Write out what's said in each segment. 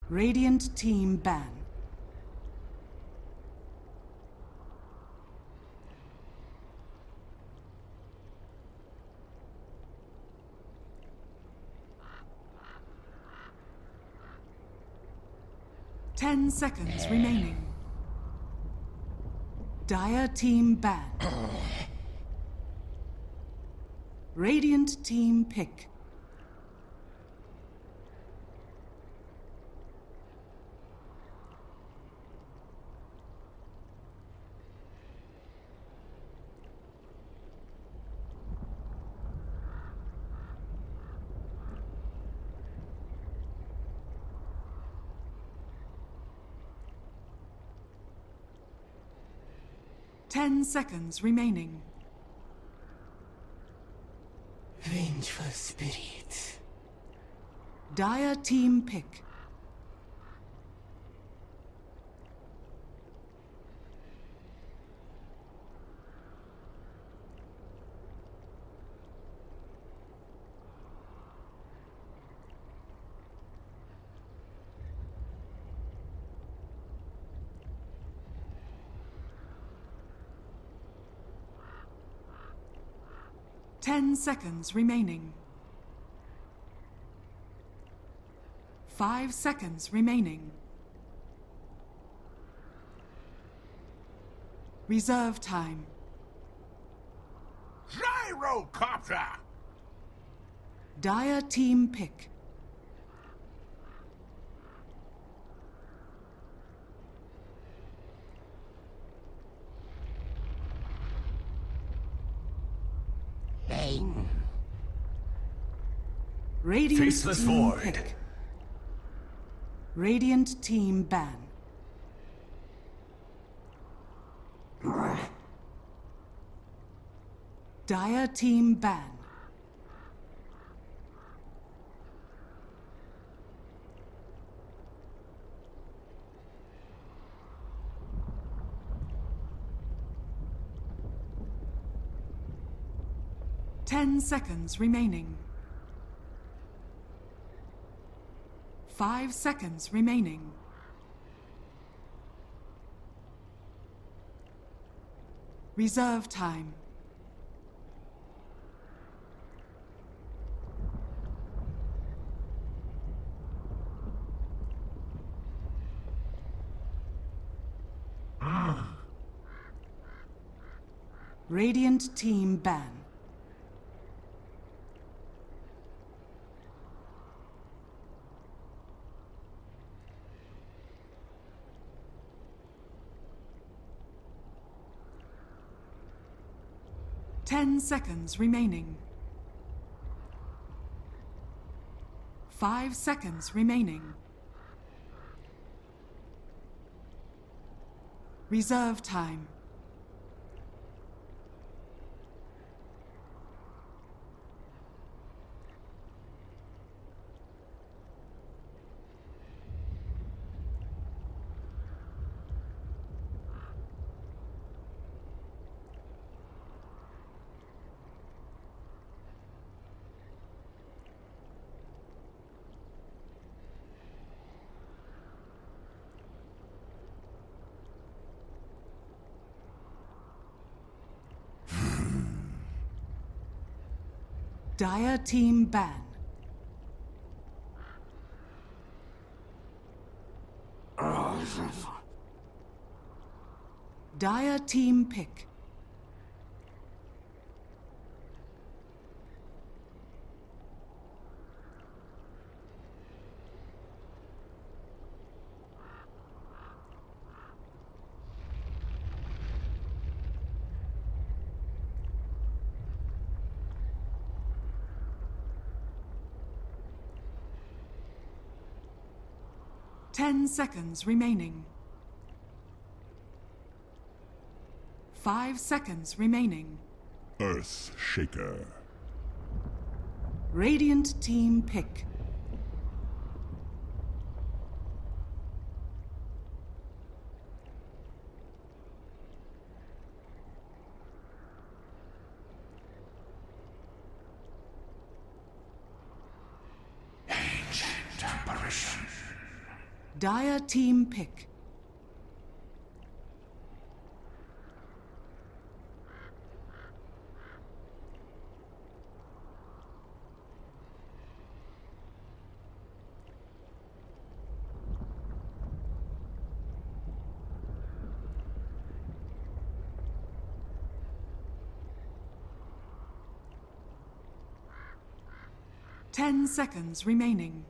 Radiant team ban. Ten seconds remaining. Dire team ban. Radiant team pick. Ten seconds remaining. Vengeful spirit. Dire team pick. Ten seconds remaining. 5 seconds remaining. Reserve time. Gyrocopter! Dire team pick. Bang. Radiant Faceless team void. pick. Radiant team ban. Dire team ban. Ten seconds remaining. 5 seconds remaining. Reserve time. Radiant team ban. Ten seconds remaining. 5 seconds remaining. Reserve time. Dire team ban. Dire team pick. Ten seconds remaining. 5 seconds remaining. Earth Shaker. Radiant team pick. Ancient apparition. Dire team pick. Ten seconds remaining.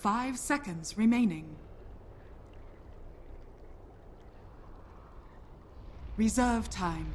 5 seconds remaining. Reserve time.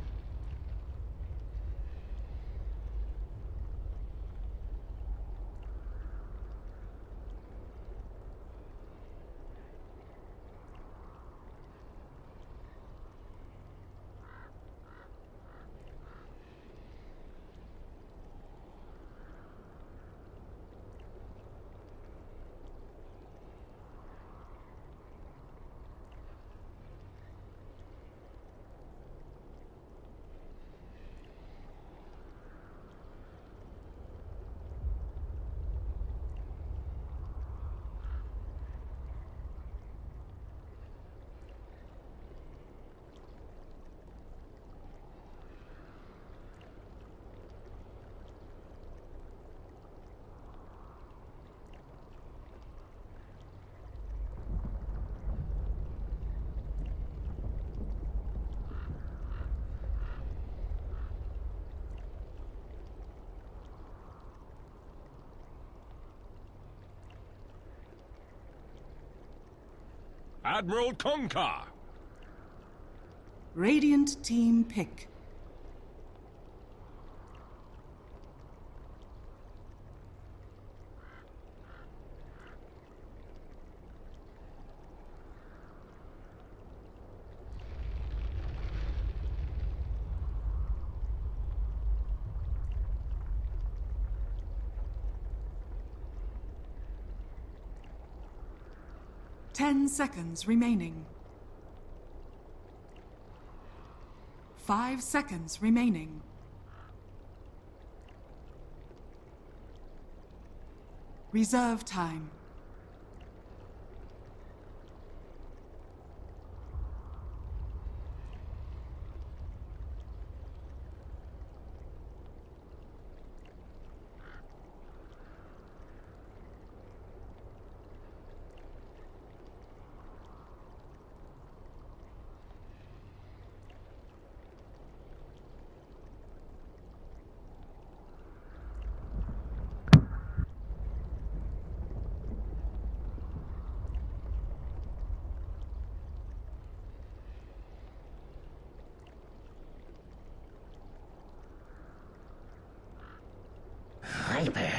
Admiral Concar. Radiant team pick. Ten seconds remaining. 5 seconds remaining. Reserve time. Hyper.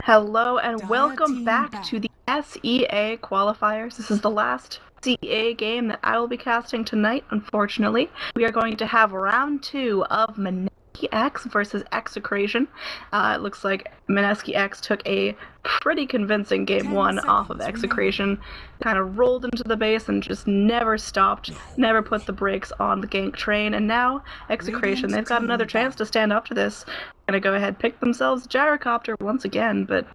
Hello and Dire welcome team back to the SEA qualifiers. This is the last SEA game that I will be casting tonight, unfortunately. We are going to have round 2 of Mineski-X versus Execration. It looks like Mineski-X took a pretty convincing game 1 off of Execration. Kind of rolled into the base and just never stopped, never put the brakes on the gank train. And now Execration, they've got another chance to stand up to this. Gonna go ahead pick themselves a gyrocopter once again, but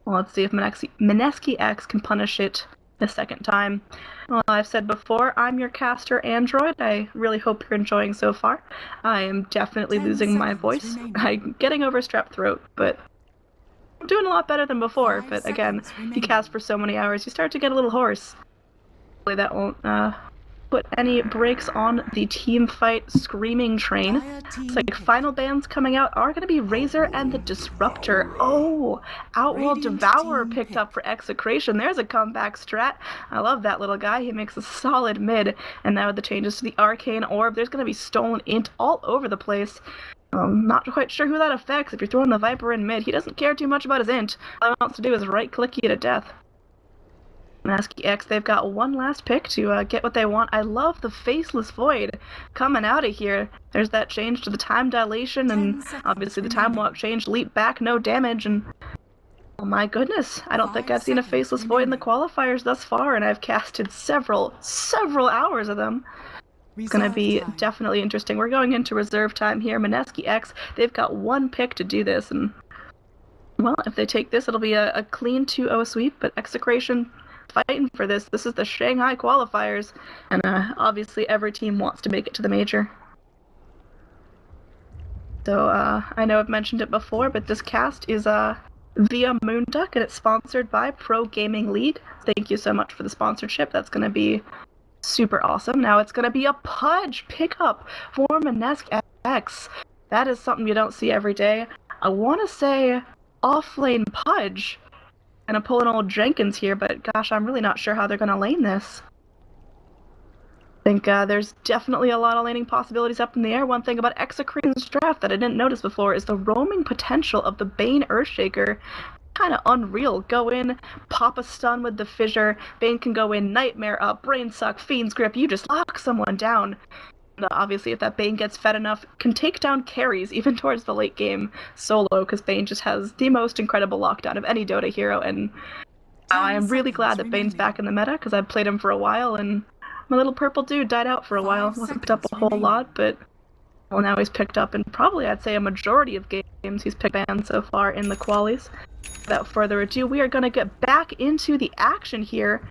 well, let's see if Mineski-X can punish it a second time. Well, I've said before, I'm your caster android. I really hope you're enjoying so far. I am definitely 10 losing my seconds voice. remaining. I'm getting over strep throat, but I'm doing a lot better than before. 5 But again, seconds if you remaining. cast for so many hours, you start to get a little hoarse. Hopefully that won't put any brakes on the team fight screaming train. Dire team It's like pick. final bands coming out are going to be Razor and the Disruptor. Oh, Outworld Radiant Devourer team picked pick. up for Execration. There's a comeback strat. I love that little guy. He makes a solid mid. And now with the changes to the Arcane Orb, there's going to be stolen int all over the place. Not quite sure who that affects. If you're throwing the Viper in mid, he doesn't care too much about his int. All he wants to do is right-click you to death. Mineski-X, they've got one last pick to get what they want. I love the Faceless Void coming out of here. There's that change to the time dilation, 10 and seconds obviously the time remaining. walk change, leap back, no damage, and oh my goodness, I don't think 5 I've seen a seconds Faceless Void in the remaining. qualifiers thus far, and I've casted several hours of them. It's going to be Reserve time. definitely interesting. We're going into reserve time here. Mineski-X, they've got one pick to do this, and Well, if they take this, it'll be a clean 2-0 sweep, but Execration fighting for this. This is the Shanghai qualifiers, and obviously every team wants to make it to the major. So I know I've mentioned it before, but this cast is via Moonduck, and it's sponsored by Pro Gaming League. Thank you so much for the sponsorship. That's going to be super awesome. Now it's going to be a Pudge pickup for Mineski-X. That is something you don't see every day. I want to say off-lane Pudge. Gonna pull an old Jenkins here, but gosh, I'm really not sure how they're gonna lane this. I think there's definitely a lot of laning possibilities up in the air. One thing about Execration's draft that I didn't notice before is the roaming potential of the Bane Earthshaker. Kind of unreal. Go in, pop a stun with the Fissure. Bane can go in, Nightmare up, Brain Suck, Fiend's Grip. You just lock someone down. Obviously, if that Bane gets fed enough, can take down carries even towards the late game solo, because Bane just has the most incredible lockdown of any Dota hero, and I am really glad that Bane's back in the meta, because I've played him for a while, and my little purple dude died out for a while. Wasn't picked up a whole lot, but well, now he's picked up in probably, I'd say, a majority of games he's picked banned so far in the qualies. Without further ado, we are going to get back into the action here.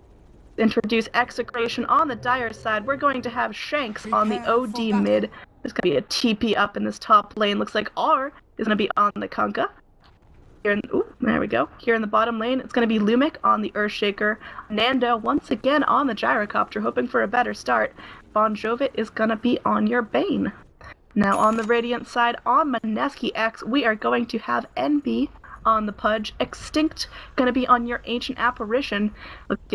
Introduce Execration on the Dire side. We're going to have Shanks on the OD mid. There's going to be a TP up in this top lane. Looks like R is going to be on the Kunkka. There we go. Here in the bottom lane, it's going to be Lumic on the Earthshaker. Nando once again on the Gyrocopter, hoping for a better start. Bon Jovit is going to be on your Bane. Now on the Radiant side, on Mineski-X, we are going to have NB on the Pudge. XctN gonna be on your Ancient Apparition.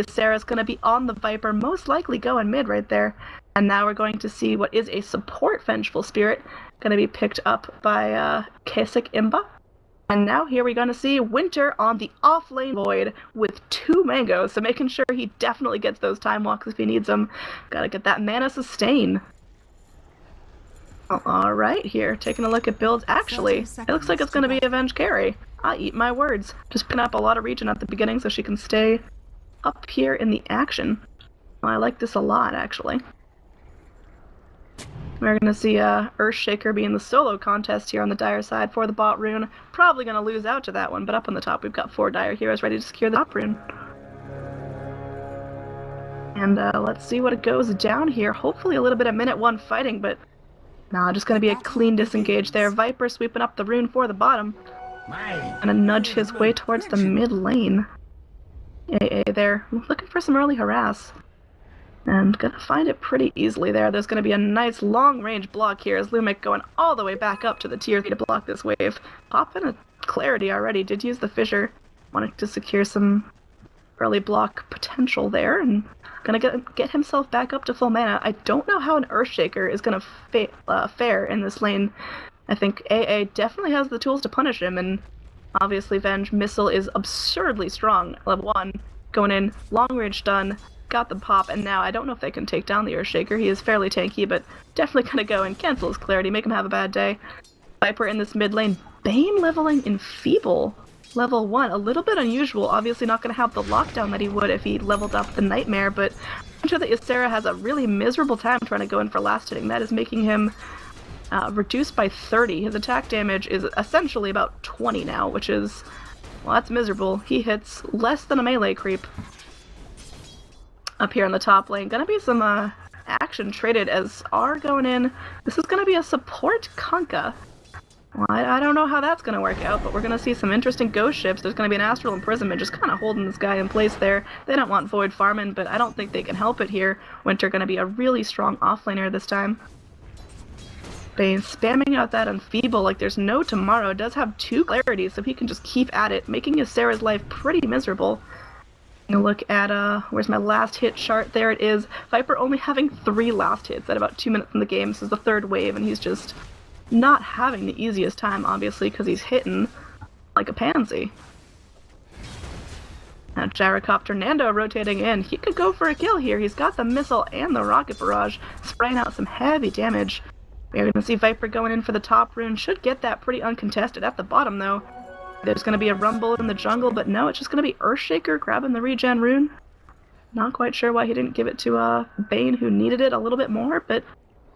Sarah's gonna be on the Viper, most likely going mid right there. And now we're going to see what is a support Vengeful Spirit, gonna be picked up by Kasich Imba. And now here we're gonna see Winter on the off-lane Void with 2 mangoes, so making sure he definitely gets those time walks if he needs them. Gotta get that mana sustain. Alright, here, taking a look at builds. Actually, it looks like it's going to be Avenge Carry. I eat my words. Just pin up a lot of regen at the beginning so she can stay up here in the action. Well, I like this a lot, actually. We're going to see Earthshaker be in the solo contest here on the Dire side for the bot rune. Probably going to lose out to that one, but up on the top we've got 4 Dire heroes ready to secure the top rune. And let's see what it goes down here. Hopefully a little bit of minute 1 fighting, but nah, just gonna be a clean disengage there. Viper sweeping up the rune for the bottom. Gonna nudge his way towards the mid lane. AA there, looking for some early harass. And gonna find it pretty easily there. There's gonna be a nice long range block here as Lumic going all the way back up to the tier 3 to block this wave. Popping a Clarity already, did use the Fissure. Wanted to secure some early block potential there, and gonna get himself back up to full mana. I don't know how an Earthshaker is gonna fare in this lane. I think AA definitely has the tools to punish him, and obviously Venge Missile is absurdly strong. Level 1, going in, long range stun, got the pop, and now I don't know if they can take down the Earthshaker. He is fairly tanky, but definitely gonna go and cancel his Clarity, make him have a bad day. Viper in this mid lane, Bane leveling Enfeeble. Level 1, a little bit unusual, obviously not going to have the lockdown that he would if he leveled up the Nightmare, but I'm sure that Ysera has a really miserable time trying to go in for last hitting. That is making him reduced by 30. His attack damage is essentially about 20 now, which is, well, that's miserable. He hits less than a melee creep. Up here in the top lane, gonna be some action traded as R going in. This is gonna be a support Kunkka. Well, I don't know how that's going to work out, but we're going to see some interesting ghost ships. There's going to be an Astral Imprisonment just kind of holding this guy in place there. They don't want Void farming, but I don't think they can help it here. Winter going to be a really strong offlaner this time. Bane spamming out that Enfeeble like there's no tomorrow. Does have 2 Clarity, so he can just keep at it, making Ysera's life pretty miserable. Look at, where's my last hit chart? There it is. Viper only having 3 last hits at about 2 minutes in the game. This is the 3rd wave, and he's just not having the easiest time, obviously, because he's hitting like a pansy. Now Gyrocopter Nando rotating in. He could go for a kill here. He's got the missile and the rocket barrage, spraying out some heavy damage. We're going to see Viper going in for the top rune. Should get that pretty uncontested. At the bottom, though, there's going to be a rumble in the jungle, but no, it's just going to be Earthshaker grabbing the regen rune. Not quite sure why he didn't give it to Bane, who needed it a little bit more, but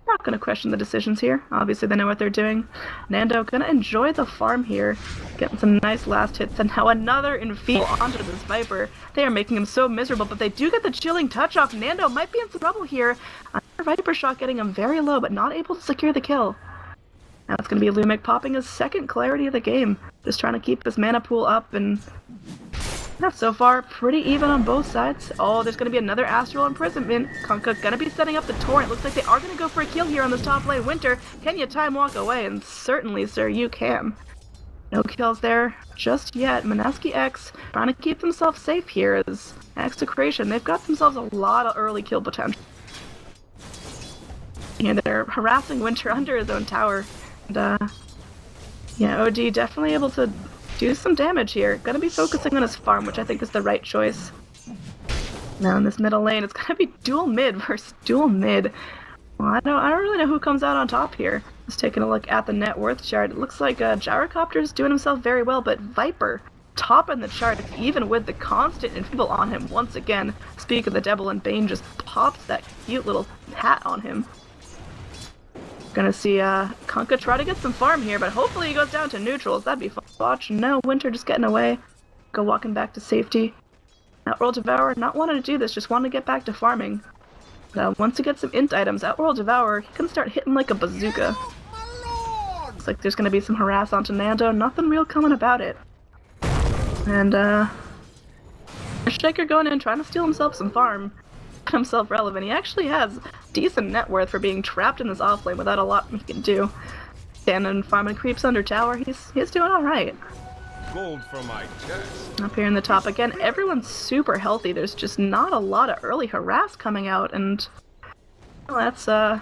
Not gonna question the decisions here. Obviously they know what they're doing. Nando gonna enjoy the farm here. Getting some nice last hits, and now another enfeeble onto this Viper. They are making him so miserable, but they do get the chilling touch off. Nando might be in some trouble here. Another Viper shot getting him very low, but not able to secure the kill. Now it's gonna be Lumic popping his second clarity of the game. Just trying to keep his mana pool up, and so far, pretty even on both sides. Oh, there's going to be another Astral Imprisonment. Kunkka going to be setting up the Torrent. Looks like they are going to go for a kill here on this top lane. Winter, can you time walk away? And certainly, sir, you can. No kills there just yet. Mineski-X trying to keep themselves safe here as Execration. They've got themselves a lot of early kill potential. And they're harassing Winter under his own tower. And, yeah, OD definitely able to do some damage here. Gonna be focusing on his farm, which I think is the right choice. Now in this middle lane, it's gonna be dual mid versus dual mid. Well, I don't really know who comes out on top here. Just taking a look at the net worth chart. It looks like Gyrocopter's doing himself very well, but Viper topping the chart, even with the constant enfeeble on him once again. Speak of the devil, and Bane just pops that cute little hat on him. Gonna see Kunkka try to get some farm here, but hopefully he goes down to neutrals. That'd be fun to watch. No, Winter just getting away. Go walking back to safety. Outworld Devourer not wanting to do this, just wanting to get back to farming. Once he gets some int items, Outworld Devourer, he can start hitting like a bazooka. Looks like there's gonna be some harass onto Nando. Nothing real coming about it. And Shaker going in, trying to steal himself some farm. Himself relevant. He actually has decent net worth for being trapped in this offlane without a lot he can do. Standing farming creeps under tower, he's doing alright. Gold for my chest. Up here in the top again, everyone's super healthy. There's just not a lot of early harass coming out, and well, that's the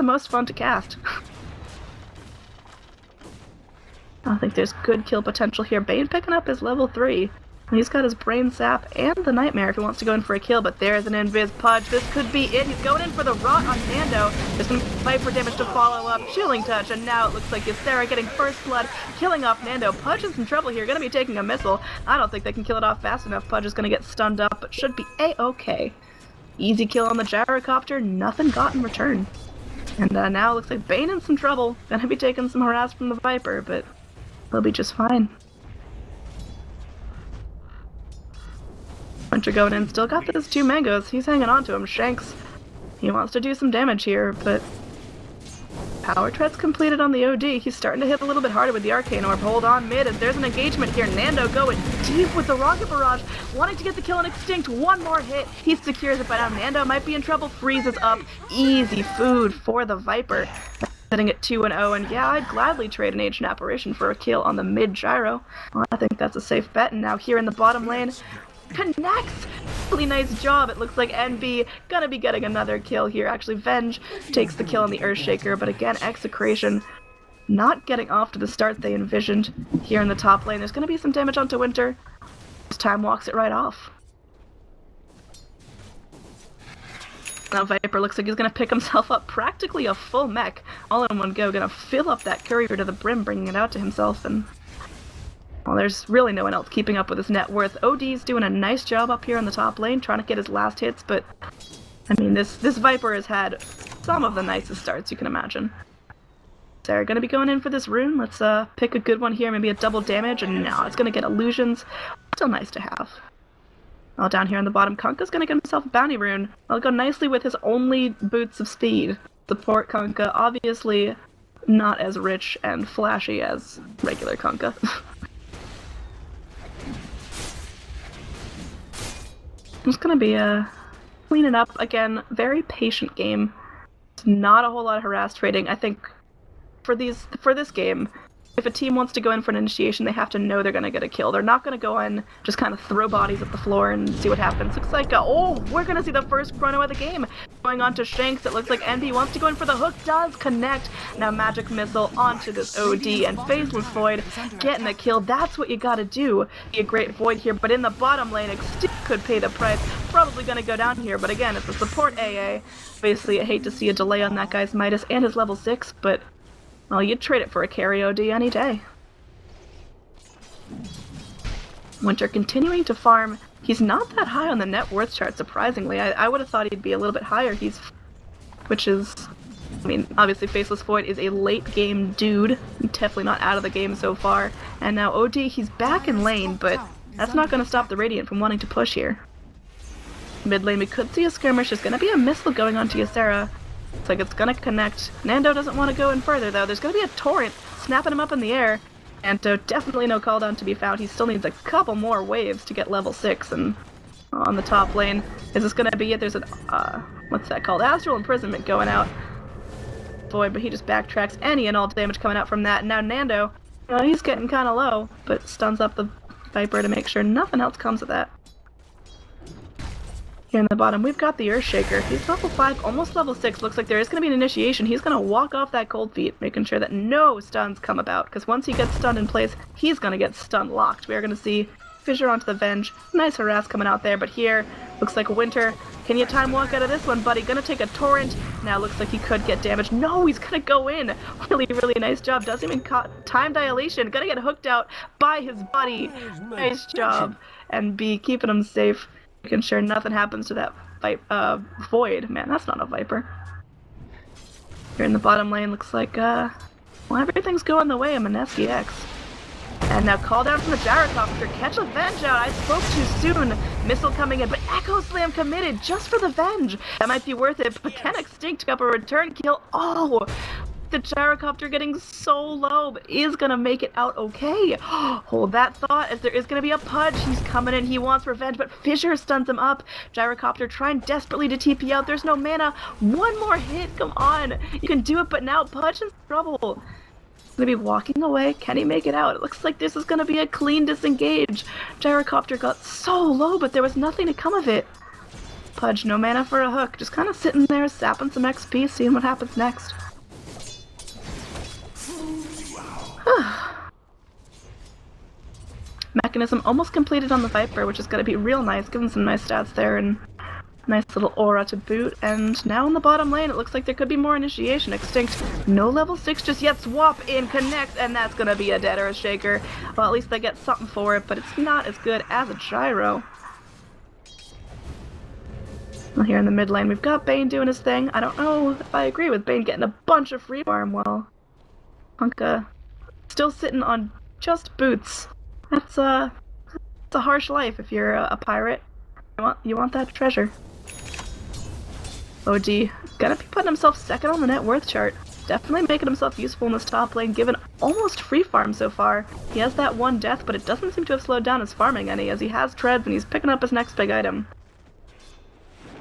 most fun to cast. I think there's good kill potential here. Bane picking up his level 3. He's got his Brain Sap and the Nightmare if he wants to go in for a kill, but there's an Invis Pudge. This could be it. He's going in for the Rot on Nando. There's going to be Viper damage to follow up. Chilling Touch, and now it looks like Ysera getting first blood, killing off Nando. Pudge in some trouble here. Going to be taking a missile. I don't think they can kill it off fast enough. Pudge is going to get stunned up, but should be A-okay. Easy kill on the Gyrocopter. Nothing got in return. And now it looks like Bane in some trouble. Going to be taking some harass from the Viper, but they'll be just fine. Winter going in, still got those 2 mangoes. He's hanging on to him. Shanks, he wants to do some damage here, but Power Tread's completed on the OD. He's starting to hit a little bit harder with the Arcane Orb. Hold on mid, as there's an engagement here. Nando going deep with the Rocket Barrage, wanting to get the kill on Extinct. One more hit. He secures it, but now Nando might be in trouble. Freezes up. Easy food for the Viper. Sitting at 2-0, and yeah, I'd gladly trade an Ancient Apparition for a kill on the mid gyro. Well, I think that's a safe bet, and now here in the bottom lane, connects! Really nice job. It looks like NB gonna be getting another kill here. Actually, Venge takes the kill on the Earthshaker, but again, Execration not getting off to the start they envisioned. Here in the top lane, there's gonna be some damage onto Winter. This time walks it right off. Now Viper looks like he's gonna pick himself up practically a full mech, all in one go. Gonna fill up that courier to the brim, bringing it out to himself, and well, there's really no one else keeping up with his net worth. OD's doing a nice job up here in the top lane, trying to get his last hits, but I mean, this Viper has had some of the nicest starts you can imagine. They're gonna be going in for this rune. Let's pick a good one here, maybe a double damage, and no, it's gonna get illusions. Still nice to have. Well, down here on the bottom, Kunkka's gonna get himself a bounty rune. I'll go nicely with his only boots of speed. Support Kunkka, obviously not as rich and flashy as regular Kunkka. I'm just gonna be cleaning up again. Very patient game. It's not a whole lot of harass trading. I think for this game, if a team wants to go in for an initiation, they have to know they're gonna get a kill. They're not gonna go in, just kind of throw bodies at the floor and see what happens. Looks like oh, we're gonna see the first chrono of the game. Going on to Shanks, it looks like NB wants to go in for the hook, does connect. Now Magic Missile onto this OD, and Faceless Void getting a kill. That's what you gotta do. Be a great Void here, but in the bottom lane, Extinct could pay the price. Probably gonna go down here, but again, it's a support AA. Obviously, I hate to see a delay on that guy's Midas and his level 6, but well, you'd trade it for a carry OD any day. Winter continuing to farm. He's not that high on the net worth chart, surprisingly. I would have thought he'd be a little bit higher. Which is I mean, obviously Faceless Void is a late game dude, definitely not out of the game so far. And now OD, he's back in lane, but that's not going to stop the Radiant from wanting to push here. Mid lane, we could see a skirmish. There's going to be a missile going onto Ysera. It's like it's going to connect. Nando doesn't want to go in further, though. There's going to be a torrent snapping him up in the air. And definitely no cooldown to be found. He still needs a couple more waves to get level 6 and on the top lane. Is this going to be it? There's an, what's that called? Astral Imprisonment going out. Void, but he just backtracks any and all damage coming out from that. And now Nando, he's getting kind of low, but stuns up the Viper to make sure nothing else comes of that. Here in the bottom, we've got the Earthshaker. He's level 5, almost level 6. Looks like there is going to be an initiation. He's going to walk off that cold feet, making sure that no stuns come about, because once he gets stunned in place, he's going to get stun locked. We are going to see Fissure onto the Venge. Nice harass coming out there, but here, looks like Winter. Can you time walk out of this one, buddy? Gonna take a torrent. Now looks like he could get damaged. No, he's gonna go in. Really, really nice job. Doesn't even time dilation. Gonna get hooked out by his buddy. Nice job. And B, keeping him safe. Making sure nothing happens to that Void. Man, that's not a Viper. Here in the bottom lane, looks like, well, everything's going the way of Mineski-X. And now call down from the Gyrocopter, catch a Venge out, I spoke too soon. Missile coming in, but Echo Slam committed just for the Venge. That might be worth it, but can XctN pick up a return kill? Oh, the Gyrocopter getting so low, but is gonna make it out okay. Hold that thought, as there is gonna be a Pudge. He's coming in, he wants revenge, but Fissure stuns him up. Gyrocopter trying desperately to TP out, there's no mana. One more hit, come on. You can do it, but now Pudge in trouble. Gonna be walking away. Can he make it out? It looks like this is gonna be a clean disengage. Gyrocopter got so low, but there was nothing to come of it. Pudge, no mana for a hook. Just kind of sitting there, sapping some XP, seeing what happens next. Mechanism almost completed on the Viper, which is gonna be real nice, giving some nice stats there and nice little aura to boot. And now in the bottom lane, it looks like there could be more initiation. XctN, no level 6 just yet. Swap in, connect, and that's gonna be a dead Earthshaker. Well, at least they get something for it, but it's not as good as a gyro. Well, here in the mid lane, we've got Bane doing his thing. I don't know if I agree with Bane getting a bunch of free farm while Punka still sitting on just boots. That's a harsh life if you're a pirate. You want that treasure. OG gonna be putting himself second on the net worth chart. Definitely making himself useful in this top lane, given almost free farm so far. He has that one death, but it doesn't seem to have slowed down his farming any, as he has treads and he's picking up his next big item.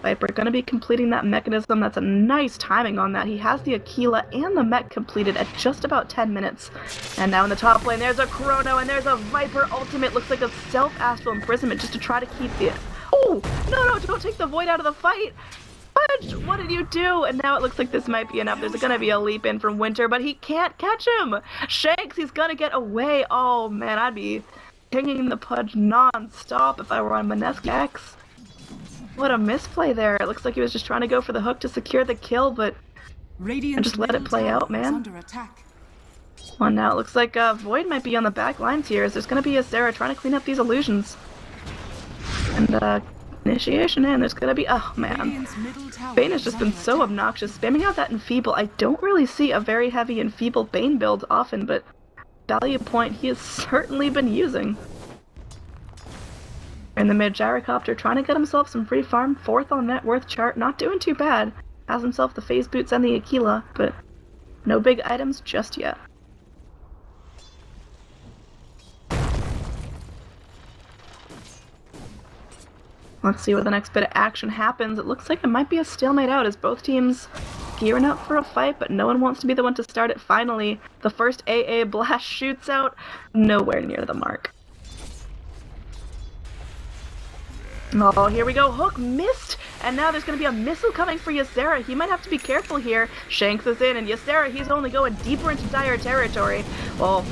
Viper gonna be completing that mechanism. That's a nice timing on that. He has the Aquila and the mech completed at just about 10 minutes. And now in the top lane, there's a Chrono and there's a Viper ultimate. Looks like a self-astral imprisonment just to try to keep the... Oh! No, don't take the Void out of the fight! Fudge, what did you do? And now it looks like this might be enough. There's gonna be a leap in from Winter, but he can't catch him! Shanks, he's gonna get away. Oh man, I'd be pinging the Pudge non-stop if I were on Mineski-X. What a misplay there. It looks like he was just trying to go for the hook to secure the kill, but I just let it play out, man. Under attack. Well, now it looks like Void might be on the back lines here, as there's gonna be a Sarah trying to clean up these illusions. And initiation in, there's gonna be, oh man. Bane has just been so obnoxious, spamming out that Enfeeble. I don't really see a very heavy Enfeeble Bane build often, but value point he has certainly been using. In the mid, Gyrocopter trying to get himself some free farm, 4th on net worth chart, not doing too bad. Has himself the phase boots and the Aquila, but no big items just yet. Let's see what the next bit of action happens. It looks like it might be a stalemate out as both teams gearing up for a fight, but no one wants to be the one to start it. Finally, the first AA blast shoots out, nowhere near the mark. Oh, here we go. Hook missed, and now there's going to be a missile coming for Ysera. He might have to be careful here. Shanks is in, and Ysera, he's only going deeper into dire territory. Well,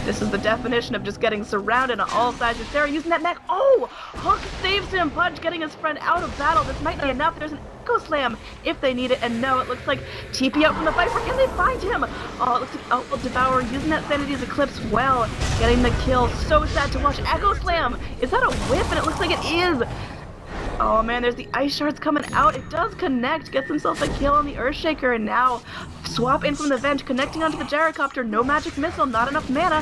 this is the definition of just getting surrounded on all sides. Ysera using that mech. Oh! Hook saves him. Pudge getting his friend out of battle. This might be enough. There's an Echo Slam if they need it, and no, it looks like TP out from the Viper. Can they find him? Oh, it looks like Outlaw Devourer using that Sanity's Eclipse well, getting the kill. So sad to watch. Echo Slam! Is that a whip? And it looks like it is! Oh man, there's the ice shards coming out. It does connect, gets himself a kill on the Earthshaker, and now swap in from the vent, connecting onto the gyrocopter. No magic missile, not enough mana.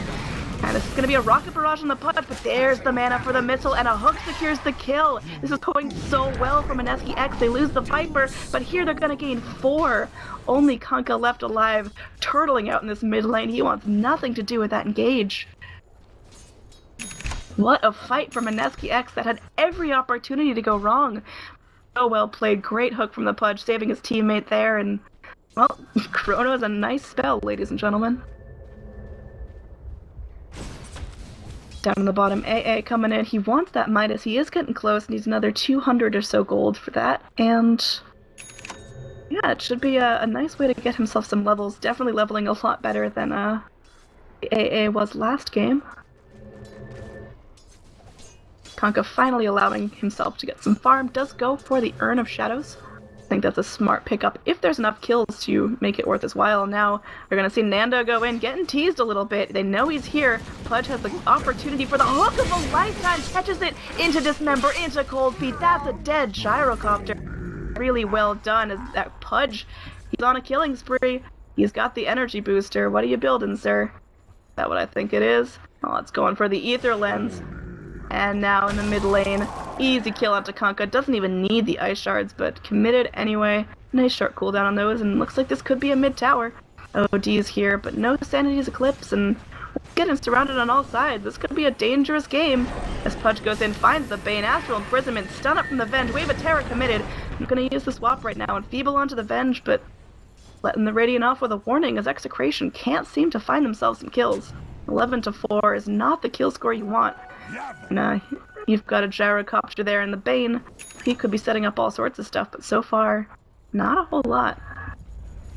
And this is going to be a rocket barrage on the Pudge, but there's the mana for the missile, and a hook secures the kill. This is going so well for Mineski-X. They lose the Viper, but here they're going to gain 4. Only Kunkka left alive, turtling out in this mid lane. He wants nothing to do with that engage. What a fight for Mineski-X that had every opportunity to go wrong. So well played. Great hook from the Pudge, saving his teammate there, and, well, Chrono is a nice spell, ladies and gentlemen. Down on the bottom, AA coming in. He wants that Midas. He is getting close, needs another 200 or so gold for that. And yeah, it should be a nice way to get himself some levels. Definitely leveling a lot better than AA was last game. Kunkka finally allowing himself to get some farm. Does go for the Urn of Shadows. I think that's a smart pickup if there's enough kills to make it worth his while. Now we're going to see Nando go in, getting teased a little bit. They know he's here. Pudge has the opportunity for the hook of a lifetime, catches it into Dismember, into Cold Feet. That's a dead gyrocopter. Really well done as that Pudge, he's on a killing spree. He's got the energy booster. What are you building, sir? Is that what I think it is? Oh, it's going for the Ether Lens. And now in the mid lane, easy kill onto Kunkka. Doesn't even need the ice shards, but committed anyway. Nice short cooldown on those, and looks like this could be a mid tower. OD's here, but no Sanity's Eclipse, and getting surrounded on all sides. This could be a dangerous game. As Pudge goes in, finds the Bane, Astral Imprisonment, stun up from the Venge, Wave of Terror committed. I'm gonna use the swap right now and Feeble onto the Venge, but letting the Radiant off with a warning as Execration can't seem to find themselves some kills. 11-4 is not the kill score you want. And, you've got a gyrocopter there in the Bane. He could be setting up all sorts of stuff, but so far, not a whole lot.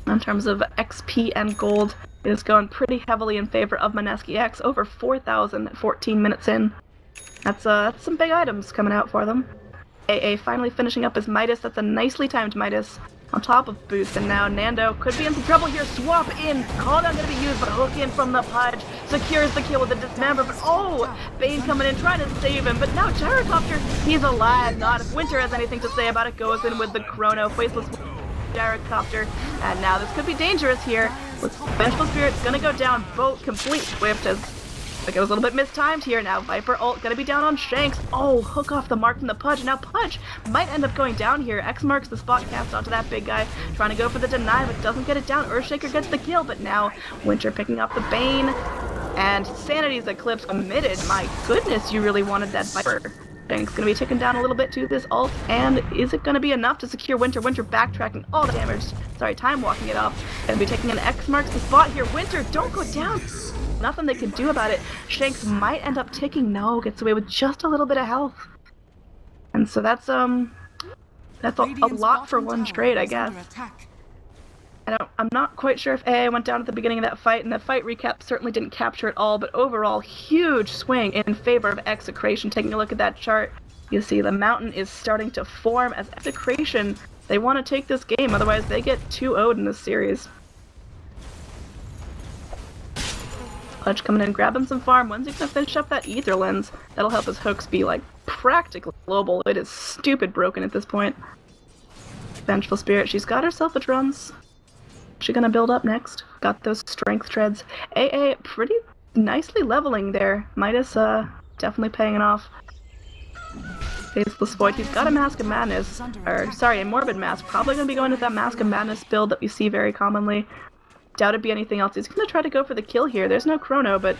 In terms of XP and gold, it is going pretty heavily in favor of Mineski-X. Over 4,000 at 14 minutes in. That's some big items coming out for them. AA finally finishing up his Midas. That's a nicely timed Midas on top of boost, and now Nando could be in some trouble here. Swap in, call down gonna be used, but hook in from the Pudge, secures the kill with the Dismember, but oh, Bane coming in trying to save him, but now Gyrocopter, he's alive. Not if Winter has anything to say about it, goes in with the Chrono, Faceless Gyrocopter, and now this could be dangerous here. Vengeful Spirit's gonna go down, boat complete Swift as like it was a little bit mistimed here. Now Viper ult gonna be down on Shanks. Oh, hook off the mark from the Pudge. Now Pudge might end up going down here. X marks the spot cast onto that big guy. Trying to go for the deny, but doesn't get it down. Earthshaker gets the kill, but now Winter picking up the Bane. And Sanity's Eclipse committed. My goodness, you really wanted that Viper. Shanks gonna be ticking down a little bit to this ult, and is it gonna be enough to secure Winter? Winter backtracking all the damage. Sorry, time walking it off. Gonna be taking an X marks the spot here. Winter, don't go down. Nothing they can do about it. Shanks might end up ticking. No, gets away with just a little bit of health. And so that's a lot for one trade, I guess. I'm not quite sure if AA went down at the beginning of that fight, and the fight recap certainly didn't capture it all, but overall, huge swing in favor of Execration. Taking a look at that chart, you see the mountain is starting to form as Execration. They want to take this game, otherwise they get 2-0'd in this series. Pudge coming in, grabbing some farm. When's he gonna finish up that Ether Lens? That'll help his hooks be, like, practically global. It is stupid broken at this point. Vengeful Spirit, she's got herself a drums. She gonna build up next. Got those strength treads. AA pretty nicely leveling there. Midas definitely paying it off. Faceless Void, he's got a Mask of Madness. Or, sorry, a Morbid Mask. Probably gonna be going with that Mask of Madness build that we see very commonly. Doubt it'd be anything else. He's gonna try to go for the kill here. There's no Chrono, but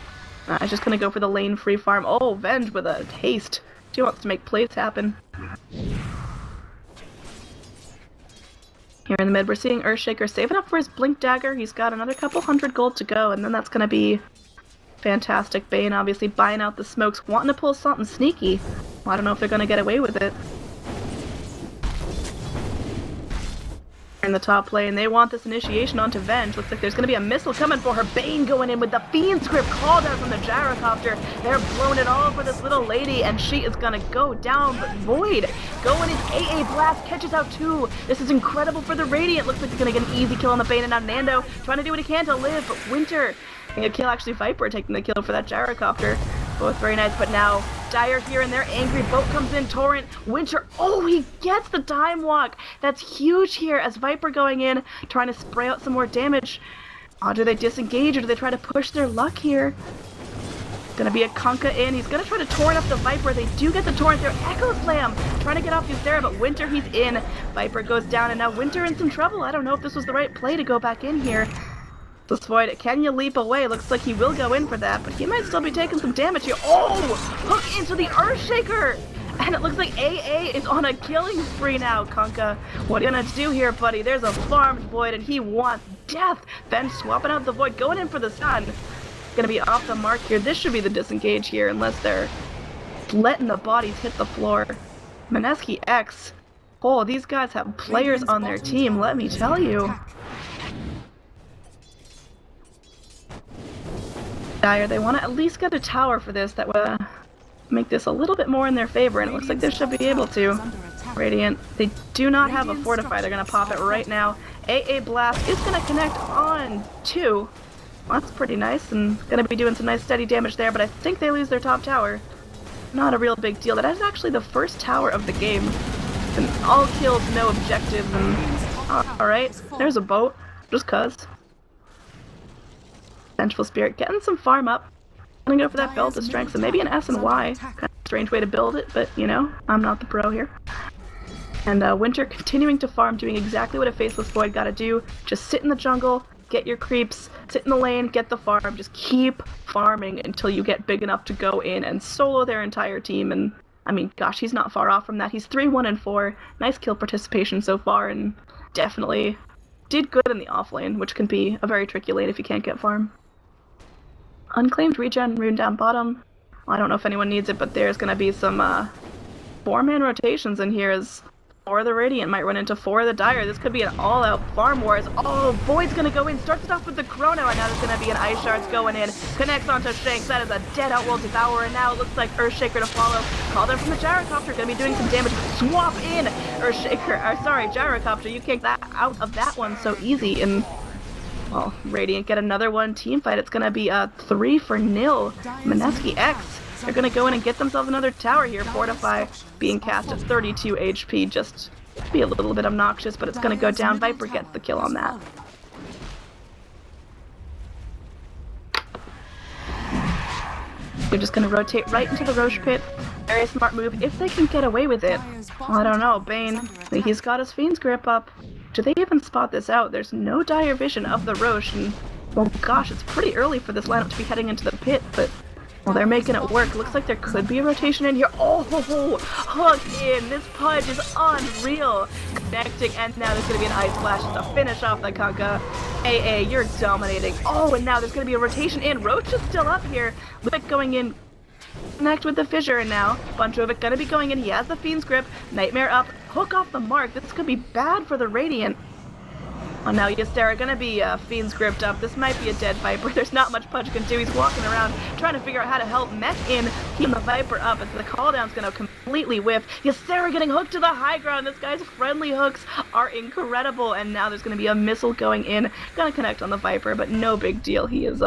he's just gonna go for the lane free farm. Oh, Venge with a haste. She wants to make plays happen. Here in the mid, we're seeing Earthshaker saving up for his Blink Dagger. He's got another couple hundred gold to go, and then that's gonna be fantastic. Bane obviously buying out the smokes, wanting to pull something sneaky. Well, I don't know if they're gonna get away with it. In the top lane, they want this initiation onto Venge. Looks like there's gonna be a missile coming for her. Bane going in with the Fiend Script called out from the Gyrocopter. They're blowing it all for this little lady, and she is gonna go down, but Void going in. AA Blast catches out two. This is incredible for the Radiant. Looks like they're gonna get an easy kill on the Bane, and now Nando trying to do what he can to live, but Winter getting a kill, actually Viper taking the kill for that Gyrocopter. Both very nice, but now Dire here, and their angry boat comes in. Torrent, Winter, oh, he gets the time walk. That's huge here as Viper going in, trying to spray out some more damage. Do they disengage or do they try to push their luck here? Gonna be a Kunkka in. He's gonna try to torrent up the Viper. They do get the torrent there. Echo Slam trying to get off Ysera, but Winter, he's in. Viper goes down, and now Winter in some trouble. I don't know if this was the right play to go back in here. This Void, can you leap away? Looks like he will go in for that, but he might still be taking some damage here. Oh! Hook into the Earthshaker! And it looks like AA is on a killing spree now, Kunkka. What are you gonna do here, buddy? There's a farmed Void, and he wants death. Ben swapping out the Void, going in for the stun. Gonna be off the mark here. This should be the disengage here, unless they're letting the bodies hit the floor. Mineski-X. Oh, these guys have players on their team, let me tell you. Dire, they want to at least get a tower for this. That would make this a little bit more in their favor, and it looks like they should be able to. Radiant, they do not have a Fortify. They're gonna pop it right now. AA Blast is gonna connect on 2. Well, that's pretty nice, and gonna be doing some nice steady damage there, but I think they lose their top tower. Not a real big deal. That is actually the first tower of the game. And all kills, no objectives, and alright, there's a boat, just cuz. Vengeful Spirit getting some farm up. I'm gonna go for that build to strength, so maybe an S and Y. Kind of a strange way to build it, but you know, I'm not the pro here. And Winter continuing to farm, doing exactly what a Faceless Void gotta do. Just sit in the jungle, get your creeps, sit in the lane, get the farm, just keep farming until you get big enough to go in and solo their entire team. And I mean, gosh, he's not far off from that. He's 3-1-4. Nice kill participation so far, and definitely did good in the off lane, which can be a very tricky lane if you can't get farm. Unclaimed regen rune down bottom. Well, I don't know if anyone needs it, but there's gonna be some 4-man rotations in here as 4 of the Radiant might run into 4 of the Dire. This could be an all-out farm wars. Oh, Void's gonna go in, starts it off with the Chrono, and now there's gonna be an Ice Shards going in. Connects onto Shanks, that is a dead Outworld Devourer, and now it looks like Earthshaker to follow. Called in from the Gyrocopter, gonna be doing some damage. Swap in! Gyrocopter, you kicked that out of that one so easy, and well, Radiant get another one team fight. It's gonna be a 3-0. Mineski-X. They're gonna go in and get themselves another tower here. Fortify being cast at 32 HP, just be a little bit obnoxious, but it's gonna go down. Viper gets the kill on that. They're just gonna rotate right into the Roche pit. Very smart move if they can get away with it. Well, I don't know, Bane, he's got his Fiend's Grip up. Do they even spot this out? There's no dire vision of the Roche, and well, gosh, it's pretty early for this lineup to be heading into the pit, but well, they're making it work. Looks like there could be a rotation in here. Oh, hooked in. This Pudge is unreal. Connecting, and now there's going to be an Ice Flash to finish off the Kunkka. AA, you're dominating. Oh, and now there's going to be a rotation in. Roach is still up here. Lubick going in. Connect with the Fissure, and now Bunchovic going to be going in. He has the Fiend's Grip. Nightmare up. Hook off the mark. This could be bad for the Radiant. Oh, now Ysera gonna be Fiend's gripped up. This might be a dead Viper. There's not much Pudge can do. He's walking around trying to figure out how to help Mech in, keep the Viper up, and the cooldown's gonna completely whiff. Ysera getting hooked to the high ground. This guy's friendly hooks are incredible, and now there's gonna be a missile going in. Gonna connect on the Viper, but no big deal. He is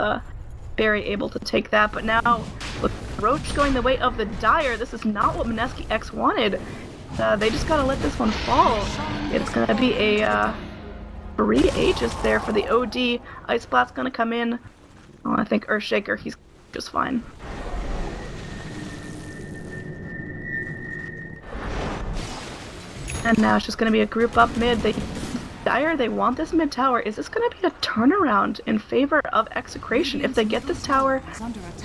very able to take that. But now, with Roach going the way of the Dire, this is not what Mineski-X wanted. They just gotta let this one fall. It's gonna be a 3 Aegis there for the OD. Ice Blast's gonna come in. Oh, I think Earthshaker, he's just fine. And now it's just gonna be a group up mid. Dire, they want this mid tower. Is this gonna be a turnaround in favor of Execration? If they get this tower,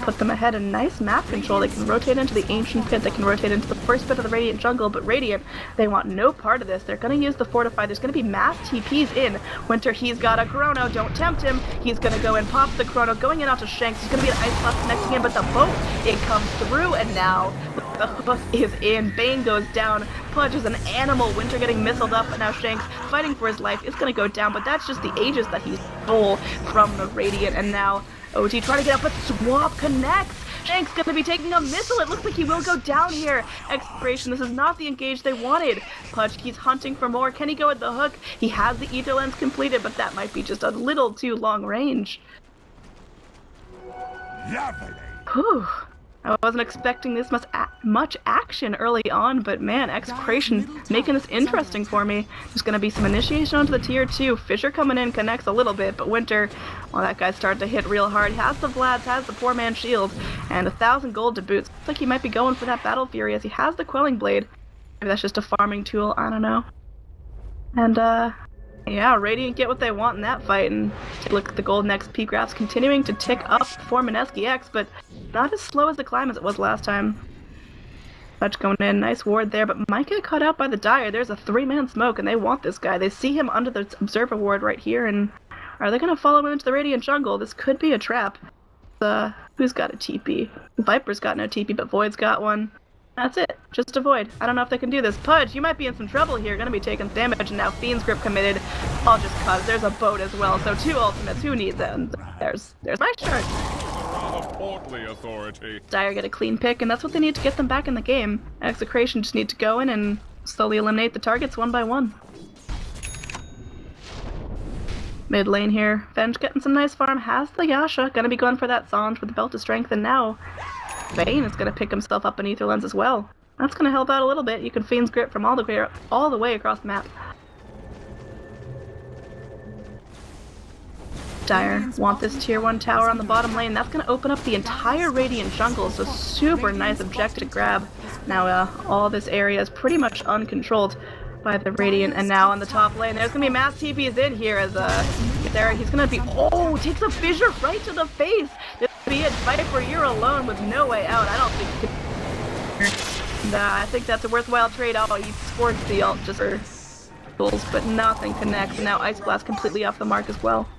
put them ahead in nice map control. They can rotate into the Ancient Pit, they can rotate into the first bit of the Radiant jungle, but Radiant, they want no part of this. They're gonna use the Fortify. There's gonna be mass TPs in. Winter, he's got a Chrono, don't tempt him. He's gonna go and pop the Chrono, going in onto Shanks. There's gonna be an Ice Blast connecting in, but the boat, it comes through, and now the hook is in. Bane goes down. Pudge is an animal. Winter getting missiled up, but now Shanks fighting for his life is gonna go down, but that's just the Aegis that he stole from the Radiant, and now OT trying to get up, but Swap connects! Shanks gonna be taking a missile. It looks like he will go down here. Expiration, this is not the engage they wanted. Pudge, he's hunting for more. Can he go at the hook? He has the Ether Lens completed, but that might be just a little too long range. Lovely. Whew. I wasn't expecting this much action early on, but man, Execration making this interesting for me. There's going to be some initiation onto the tier 2. Fisher coming in connects a little bit, but Winter, well, that guy's starting to hit real hard. He has the Vlads, has the poor man shield, and 1,000 gold to boot. Looks like he might be going for that Battle Fury as he has the Quelling Blade. Maybe that's just a farming tool, I don't know. And, yeah, Radiant get what they want in that fight, and take a look at the golden XP graphs continuing to tick up for Mineski-X, but not as slow as the climb as it was last time. Touch going in, nice ward there, but might get caught out by the Dire. There's a 3-man smoke, and they want this guy. They see him under the Observer ward right here, and are they going to follow him into the Radiant jungle? This could be a trap. Who's got a TP? Viper's got no TP, but Void's got one. That's it. Just avoid. I don't know if they can do this. Pudge, you might be in some trouble here. Gonna be taking damage, and now Fiend's Grip committed. I'll just cut. There's a boat as well, so 2 ultimates. Who needs it? And there's my shard. Rather portly authority. Dire get a clean pick, and that's what they need to get them back in the game. Execration just need to go in and slowly eliminate the targets one by one. Mid lane here. Venge getting some nice farm. Has the Yasha. Gonna be going for that Sange with the Belt of Strength, and now Vayne is going to pick himself up an Ether Lens as well. That's going to help out a little bit. You can Fiend's Grip from all the way across the map. Dire want this tier 1 tower on the bottom lane. That's going to open up the entire Radiant jungle, so super nice objective to grab. Now all this area is pretty much uncontrolled by the Radiant, and now on the top lane there's going to be mass TPs in here as there he's going to be, oh, takes a fissure right to the face. Be it Viper, you're alone with no way out. I don't think you can. Nah, I think that's a worthwhile trade. Oh, he sports the ult just for tools, but nothing connects. And now Ice Blast completely off the mark as well.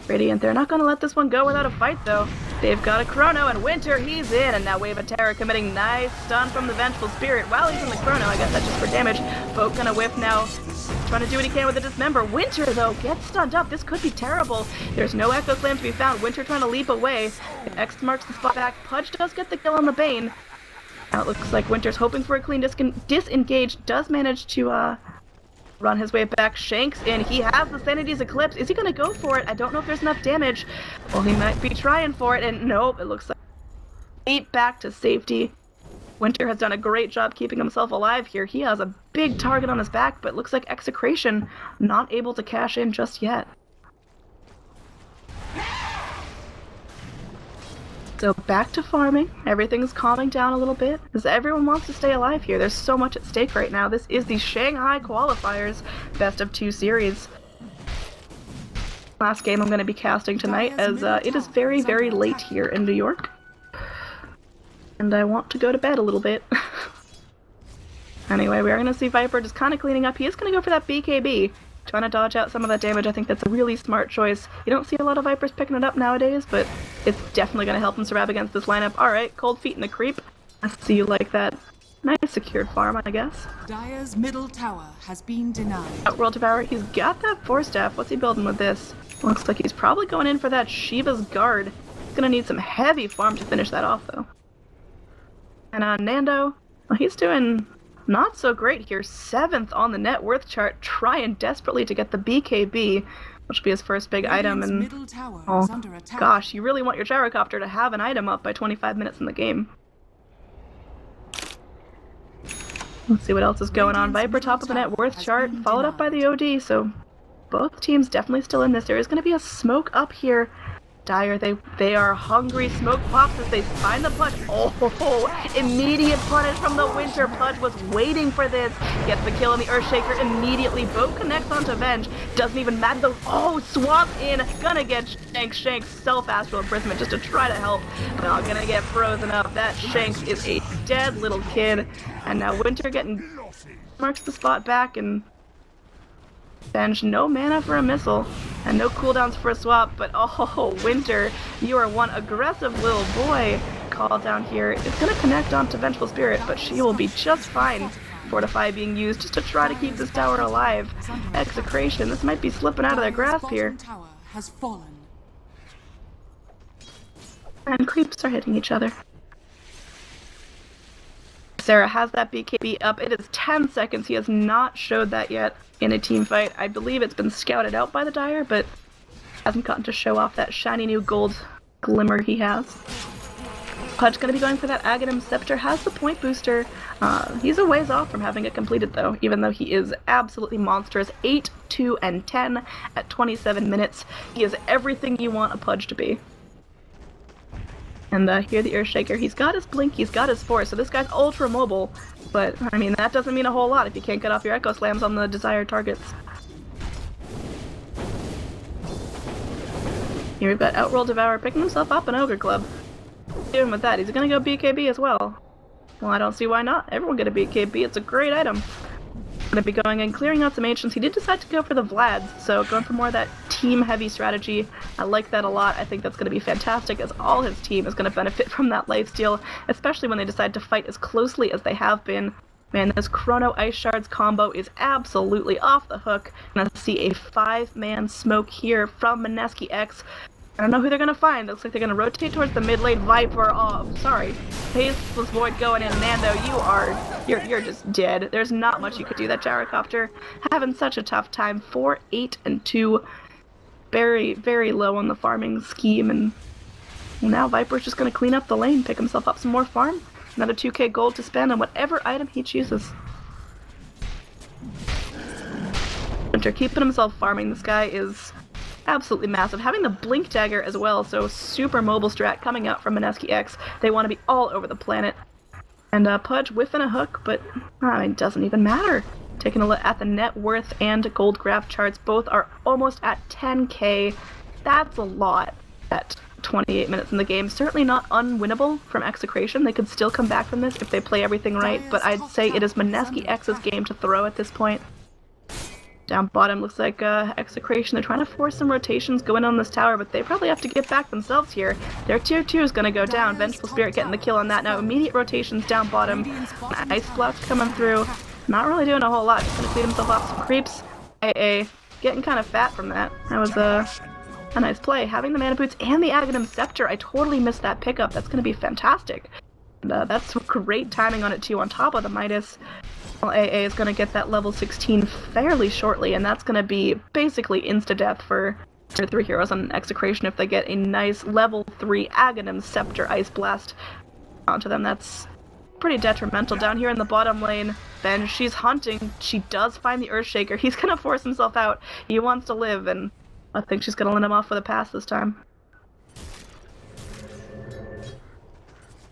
Radiant, they're not going to let this one go without a fight, though. They've got a Chrono, and Winter, he's in, and now Wave of Terror committing nice stun from the Vengeful Spirit. While he's in the Chrono, I guess that's just for damage. Boat gonna whiff now, trying to do what he can with the Dismember. Winter, though, gets stunned up. This could be terrible. There's no Echo Slam to be found. Winter trying to leap away. X marks the spot back. Pudge does get the kill on the Bane. Now it looks like Winter's hoping for a clean disengage. Does manage to, run his way back. Shanks in. He has the Sanity's Eclipse. Is he going to go for it? I don't know if there's enough damage. Well, he might be trying for it, and nope, it looks like 8 back to safety. Winter has done a great job keeping himself alive here. He has a big target on his back, but it looks like Execration not able to cash in just yet. So back to farming. Everything's calming down a little bit, because everyone wants to stay alive here. There's so much at stake right now. This is the Shanghai Qualifiers Best of 2 series. Last game I'm going to be casting tonight, as it is very, very late here in New York. And I want to go to bed a little bit. Anyway, we are going to see Viper just kind of cleaning up. He is going to go for that BKB. Trying to dodge out some of that damage. I think that's a really smart choice. You don't see a lot of Vipers picking it up nowadays, but it's definitely going to help him survive against this lineup. Alright, Cold Feet and the Creep. I see you like that. Nice secured farm, I guess. Dire's middle tower has been denied. Outworld Devourer, he's got that Force Staff. What's he building with this? Looks like he's probably going in for that Shiva's Guard. He's going to need some heavy farm to finish that off, though. And Nando, well, he's doing not so great here. 7th on the net worth chart, trying desperately to get the BKB, which will be his first big item. And oh gosh, you really want your gyrocopter to have an item up by 25 minutes in the game. Let's see what else is going on. Viper top of the net worth chart, followed up by the OD, so both teams definitely still in this. There is going to be a smoke up here. Dire, they are hungry. Smoke pops as they find the Pudge. Oh, immediate punish from the Winter. Pudge was waiting for this. Gets the kill on the Earthshaker immediately. Boat connects onto Venge. Doesn't even matter though. Oh, swap in. Gonna get Shanks self-astral imprisonment just to try to help. Not gonna get frozen up. That Shanks is a dead little kid. And now Winter marks the spot back, and Venge, no mana for a missile, and no cooldowns for a swap, but oh, Winter, you are one aggressive little boy. Call down here. It's going to connect onto Vengeful Spirit, but she will be just fine. Fortify being used just to try to keep this tower alive. Execration, this might be slipping out of their grasp here. And creeps are hitting each other. Sarah has that BKB up. It is 10 seconds. He has not showed that yet in a team fight. I believe it's been scouted out by the Dire, but hasn't gotten to show off that shiny new gold glimmer he has. Pudge gonna be going for that Aghanim Scepter, has the point booster. He's a ways off from having it completed though, even though he is absolutely monstrous. 8, 2, and 10 at 27 minutes. He is everything you want a Pudge to be. And here the Earthshaker, he's got his Blink, he's got his Force, so this guy's ultra mobile, but I mean that doesn't mean a whole lot if you can't get off your Echo Slams on the desired targets. Here we've got Outroll Devour picking himself up an Ogre Club. Doing with that, he's gonna go BKB as well. Well, I don't see why not. Everyone get a BKB, it's a great item. Gonna be going and clearing out some ancients. He did decide to go for the Vlads, so going for more of that team-heavy strategy. I like that a lot. I think that's gonna be fantastic, as all his team is gonna benefit from that lifesteal, especially when they decide to fight as closely as they have been. Man, this Chrono Ice Shards combo is absolutely off the hook. Gonna see a 5-man smoke here from Mineski-X. I don't know who they're gonna find. Looks like they're gonna rotate towards the mid lane. Viper, oh, sorry. Faceless Void going in. Nando, you're just dead. There's not much you could do. That Gyrocopter having such a tough time. 4, 8, and 2. Very, very low on the farming scheme, and now Viper's just gonna clean up the lane, pick himself up some more farm. Another 2k gold to spend on whatever item he chooses. Winter keeping himself farming. This guy is absolutely massive. Having the Blink Dagger as well, so super mobile strat coming out from Mineski-X. They want to be all over the planet. And Pudge whiffing a hook, but I mean, doesn't even matter. Taking a look at the net worth and gold graph charts, both are almost at 10k. That's a lot at 28 minutes in the game. Certainly not unwinnable from Execration. They could still come back from this if they play everything right, but I'd say it is Mineski-X's game to throw at this point. Down bottom looks like Execration. They're trying to force some rotations going on this tower, but they probably have to get back themselves here. Their tier 2 is going to go down. Vengeful Spirit getting the kill on that. Now immediate rotations down bottom. Ice Blast coming through. Not really doing a whole lot. Just going to clean himself off some creeps. AA getting kind of fat from that. That was a nice play. Having the Mana Boots and the Aghanim Scepter, I totally missed that pickup. That's going to be fantastic. And that's great timing on it too, on top of the Midas. Well, AA is going to get that level 16 fairly shortly, and that's going to be basically insta-death for tier 3 heroes on Execration if they get a nice level 3 Aghanim Scepter Ice Blast onto them. That's pretty detrimental. Down here in the bottom lane, Ben, she's hunting. She does find the Earthshaker. He's going to force himself out. He wants to live, and I think she's going to let him off with a pass this time.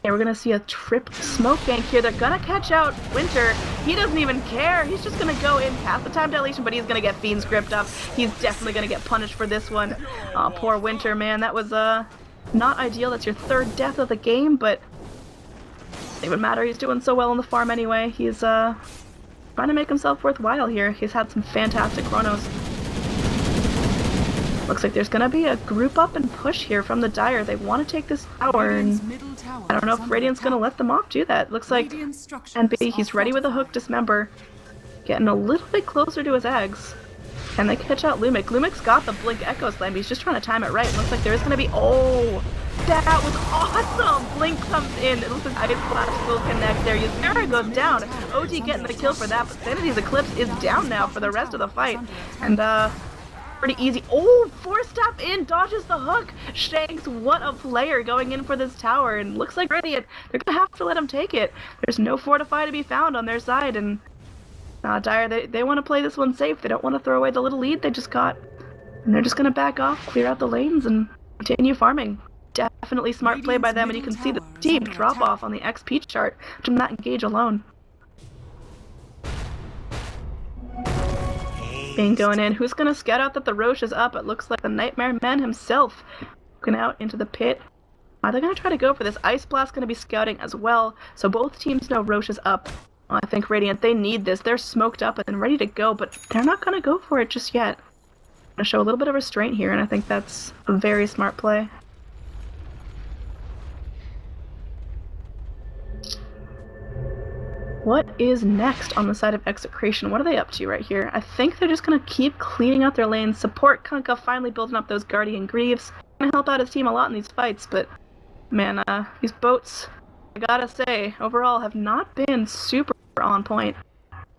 Yeah, we're gonna see a trip smoke gank here. They're gonna catch out Winter. He doesn't even care. He's just gonna go in past the time dilation, but he's gonna get Fiend's gripped up. He's definitely gonna get punished for this one. Oh, poor Winter, man. That was not ideal. That's your 3rd death of the game, but it would matter. He's doing so well on the farm anyway. He's trying to make himself worthwhile here. He's had some fantastic chronos. Looks like there's gonna be a group up and push here from the Dire. They want to take this tower, and I don't know if Radiant's gonna let them off do that. Looks like NB, he's ready with a hook dismember. Getting a little bit closer to his eggs. Can they catch out Lumik? Lumik's got the Blink Echo Slam, he's just trying to time it right. Looks like there is gonna be, oh! That was awesome! Blink comes in, it looks like Ice Blast will connect there. Ysera goes down. OG getting the kill for that, but Sanity's Eclipse is down now for the rest of the fight. And pretty easy. Oh, 4-step in, dodges the hook. Shanks, what a player going in for this tower, and looks like Radiant, they're gonna have to let him take it. There's no Fortify to be found on their side, and Dire, they want to play this one safe. They don't want to throw away the little lead they just got. And they're just gonna back off, clear out the lanes, and continue farming. Definitely smart play by them, and you can see the steep drop off on the XP chart from that engage alone. Bane going in. Who's going to scout out that the Roche is up? It looks like the Nightmare Man himself looking out into the pit. Are they going to try to go for this? Ice Blast going to be scouting as well, so both teams know Roche is up. I think Radiant, they need this. They're smoked up and ready to go, but they're not going to go for it just yet. I'm going to show a little bit of restraint here, and I think that's a very smart play. What is next on the side of Execration? What are they up to right here? I think they're just going to keep cleaning out their lanes, support Kunkka finally building up those Guardian Greaves. Going to help out his team a lot in these fights, but man, these boats, I gotta say, overall have not been super on point.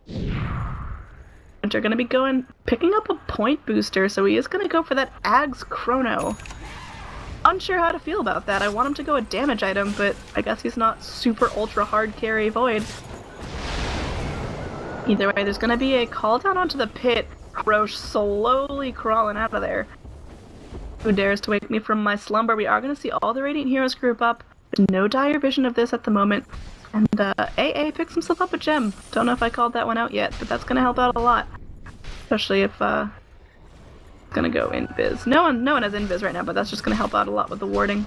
They're going to be picking up a point booster, so he is going to go for that Ags Chrono. unsure how to feel about that. I want him to go a damage item, but I guess he's not super ultra hard carry Void. Either way, there's gonna be a call down onto the pit. Roche slowly crawling out of there. Who dares to wake me from my slumber? We are gonna see all the Radiant Heroes group up. There's no dire vision of this at the moment. And AA picks himself up a gem. Don't know if I called that one out yet, but that's gonna help out a lot. Especially if gonna go invis. No one has invis right now, but that's just gonna help out a lot with the warding.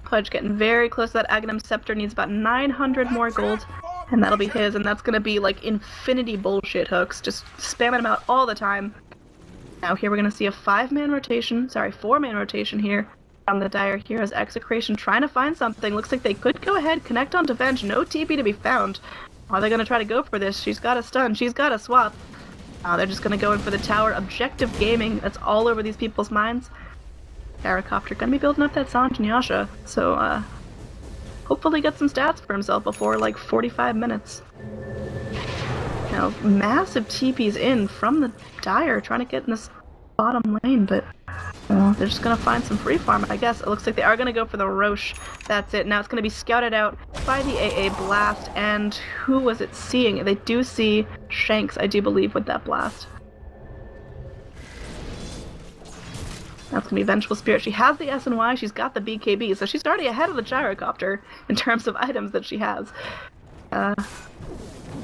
Pudge getting very close to that Aghanim Scepter, needs about 900 more gold, and that'll be his, and that's gonna be like infinity bullshit hooks, just spamming them out all the time. Now here we're gonna see a 4-man rotation here on the Dire Heroes. Execration trying to find something. Looks like they could go ahead, connect onto Venge, no TP to be found. Are they gonna try to go for this? She's got a stun, she's got a swap. They're just gonna go in for the tower. Objective gaming, that's all over these people's minds. Gyrocopter gonna be building up that Sanj and Yasha, so hopefully get some stats for himself before like 45 minutes. Now, massive TPs in from the Dire, trying to get in this bottom lane, but they're just gonna find some free farm, I guess. It looks like they are gonna go for the Roche. That's it. Now it's gonna be scouted out by the AA blast, and who was it seeing? They do see Shanks, I do believe, with that blast. That's gonna be Vengeful Spirit. She has the SNY, she's got the BKB, so she's already ahead of the Gyrocopter in terms of items that she has.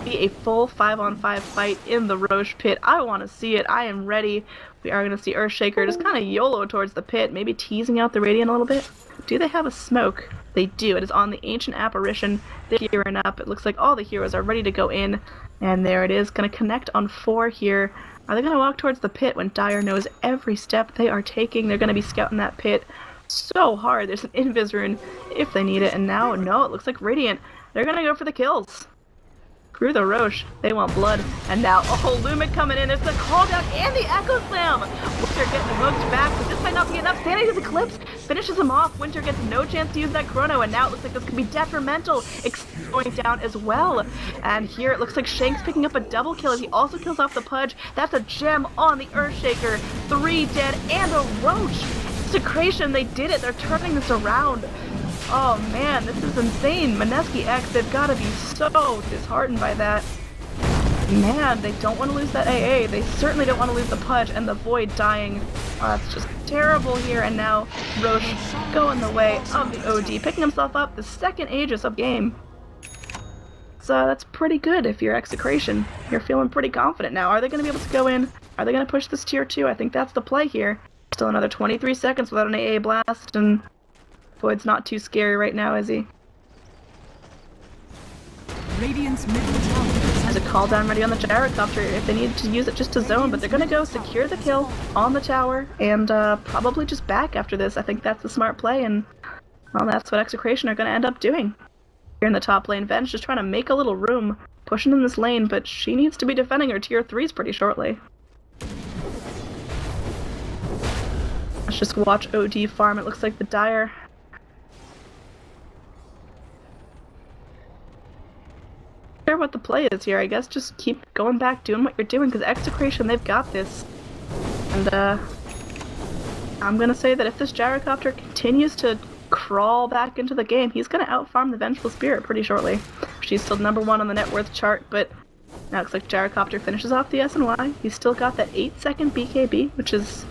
Be a full 5-on-5 fight in the Roche pit. I want to see it. I am ready. We are going to see Earthshaker just kind of YOLO towards the pit, maybe teasing out the Radiant a little bit. Do they have a smoke? They do. It is on the Ancient Apparition. They're gearing up. It looks like all the heroes are ready to go in, and there it is. Going to connect on 4 here. Are they going to walk towards the pit when Dire knows every step they are taking? They're going to be scouting that pit so hard. There's an invis rune if they need it, and now, no, it looks like Radiant. They're going to go for the kills. Screw the Roche, they want blood. And now, oh, Lumic coming in, there's the call down and the Echo Slam! Winter getting hooked back, but this might not be enough. Sanity's Eclipse finishes him off. Winter gets no chance to use that Chrono, and now it looks like this could be detrimental. Going down as well. And here it looks like Shanks picking up a double kill as he also kills off the Pudge. That's a gem on the Earthshaker. 3 dead and a Roche. Execration, they did it, they're turning this around. Oh man, this is insane. Mineski-X, they've got to be so disheartened by that. Man, they don't want to lose that AA. They certainly don't want to lose the Pudge and the Void dying. That's just terrible here. And now Roche going the way of the OD, picking himself up the second Aegis of game. So that's pretty good if you're Execration. You're feeling pretty confident now. Are they going to be able to go in? Are they going to push this tier 2? I think that's the play here. Still another 23 seconds without an AA blast, and Void's not too scary right now, is he? Radiant's middle tower. There's a call down ready on the Gyrocopter if they need to use it just to zone, but they're gonna go secure the kill on the tower and probably just back after this. I think that's the smart play, and well, that's what Execration are gonna end up doing. Here in the top lane, Venge just trying to make a little room, pushing in this lane, but she needs to be defending her tier 3s pretty shortly. Let's just watch OD farm. It looks like the Dire. I don't care what the play is here. I guess just keep going back, doing what you're doing, because Execration, they've got this. And I'm gonna say that if this Gyrocopter continues to crawl back into the game, he's gonna outfarm the Vengeful Spirit pretty shortly. She's still #1 on the net worth chart, but now it looks like Gyrocopter finishes off the SNY. He's still got that 8-second BKB, which is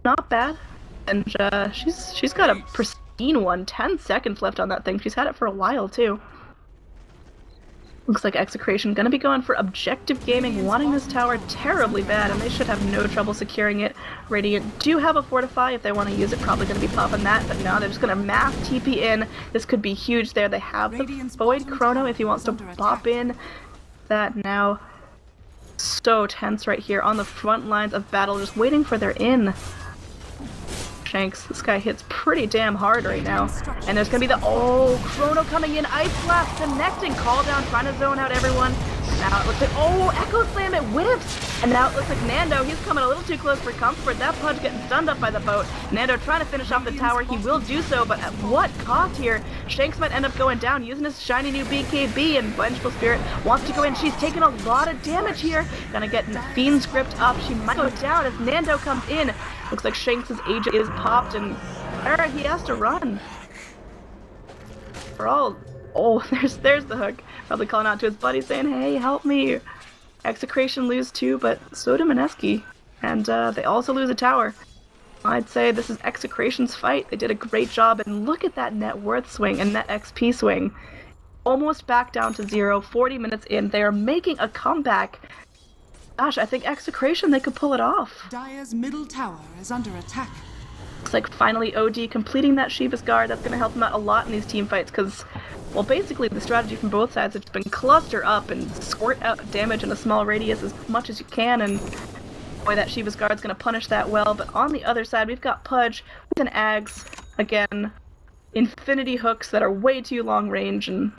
not bad. And she's got a pristine one, 10 seconds left on that thing. She's had it for a while too. Looks like Execration gonna be going for objective gaming, wanting this tower terribly bad, and they should have no trouble securing it. Radiant do have a Fortify if they want to use it, probably gonna be popping that, but no, they're just gonna mass TP in. This could be huge there. They have the Void Chrono if he wants to pop in that now. So tense right here on the front lines of battle, just waiting for their in. Shanks, this guy hits pretty damn hard right now. And there's gonna be the, oh, Chrono coming in, Ice Blast connecting, call down, trying to zone out everyone. Now it looks like, oh, Echo Slam, it whiffs! And now it looks like Nando, he's coming a little too close for comfort. That Pudge getting stunned up by the boat. Nando trying to finish off the tower, he will do so, but at what cost here? Shanks might end up going down, using his shiny new BKB, and Vengeful Spirit wants to go in. She's taking a lot of damage here. Gonna get Fiend's Grip up, she might go down as Nando comes in. Looks like Shanks' age is popped, and he has to run. We're all... Oh, there's the hook. Probably calling out to his buddy saying, hey, help me. Execration lose too, but so do Mineski. And they also lose a tower. I'd say this is Execration's fight. They did a great job, and look at that net worth swing and net XP swing. Almost back down to 0, 40 minutes in. They are making a comeback. Gosh, I think Execration, they could pull it off. Dire's middle tower is under attack. Looks like finally OD completing that Shiva's Guard. That's going to help him out a lot in these team fights because, well, basically the strategy from both sides has been cluster up and squirt out damage in a small radius as much as you can, and boy, that Shiva's Guard's going to punish that well. But on the other side, we've got Pudge with an Ags. Again, infinity hooks that are way too long range, and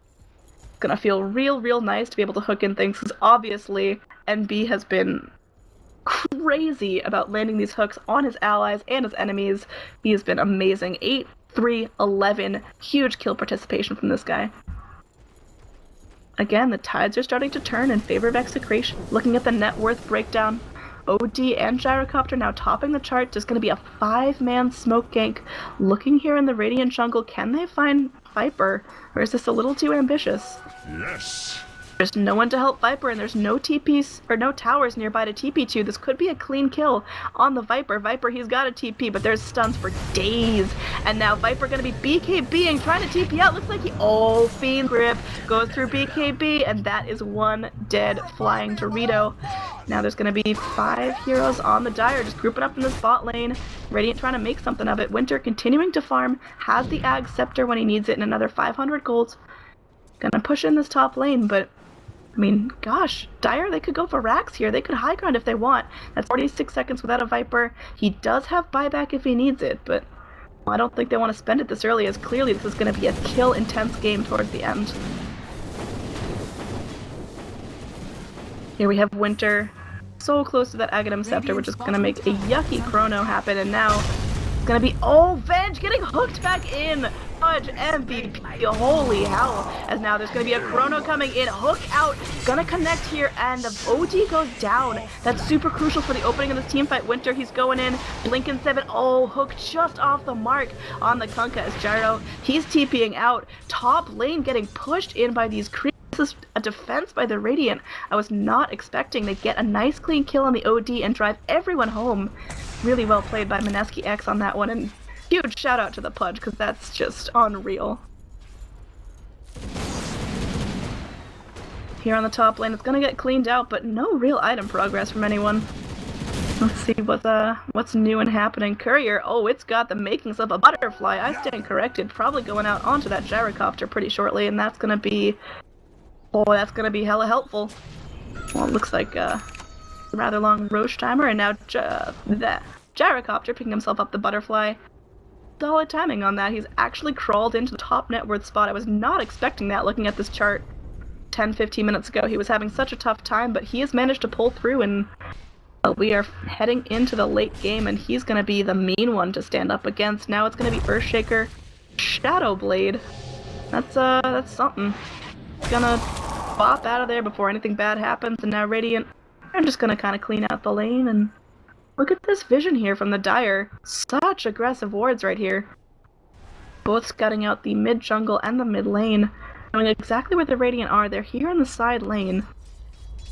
it's going to feel real nice to be able to hook in things because obviously NB has been crazy about landing these hooks on his allies and his enemies. He has been amazing. 8, 3, 11. Huge kill participation from this guy. Again, the tides are starting to turn in favor of Execration. Looking at the net worth breakdown, OD and Gyrocopter now topping the chart. Just going to be a 5-man smoke gank. Looking here in the Radiant jungle, can they find Viper? Or is this a little too ambitious? Yes. There's no one to help Viper, and there's no TPs, or no towers nearby to TP to. This could be a clean kill on the Viper. Viper, he's got a TP, but there's stuns for days. And now Viper gonna be BKBing, trying to TP out. Looks like oh, Fiend Grip goes through BKB, and that is one dead flying Dorito. Now there's gonna be 5 heroes on the Dire, just grouping up in this bot lane. Radiant trying to make something of it. Winter continuing to farm, has the Ag Scepter when he needs it, and another 500 gold. Gonna push in this top lane, but I mean, gosh, Dire, they could go for racks here. They could high ground if they want. That's 46 seconds without a Viper. He does have buyback if he needs it, but I don't think they want to spend it this early, as clearly this is going to be a kill-intense game towards the end. Here we have Winter, so close to that Aghanim Scepter, which is going to make a yucky chrono happen, and now it's going to be, oh, Venge getting hooked back in! Pudge MVP, holy hell, as now there's going to be a chrono coming in, hook out, gonna connect here, and the OD goes down. That's super crucial for the opening of this team fight. Winter, he's going in, Blinken 7, oh, hook just off the mark on the Kunkka as Gyro, he's TPing out, top lane getting pushed in by these creeps. This is a defense by the Radiant. I was not expecting they get a nice clean kill on the OD and drive everyone home. Really well played by Mineski-X on that one, and huge shout out to the Pudge, because that's just unreal. Here on the top lane, it's gonna get cleaned out, but no real item progress from anyone. Let's see what's new and happening. Courier, oh, it's got the makings of a butterfly. I stand corrected. Probably going out onto that Gyrocopter pretty shortly, and that's gonna be... oh, that's gonna be hella helpful. Well, it looks like a rather long Roche timer, and now that Gyrocopter picking himself up the butterfly. Solid timing on that. He's actually crawled into the top net worth spot. I was not expecting that looking at this chart 10-15 minutes ago. He was having such a tough time, but he has managed to pull through, and we are heading into the late game, and he's going to be the mean one to stand up against. Now it's going to be Earthshaker, Shadow Blade. That's something. Gonna bop out of there before anything bad happens, and now Radiant are just gonna kind of clean out the lane, and look at this vision here from the Dire. Such aggressive wards right here. Both scouting out the mid jungle and the mid lane, knowing exactly where the Radiant are. They're here in the side lane.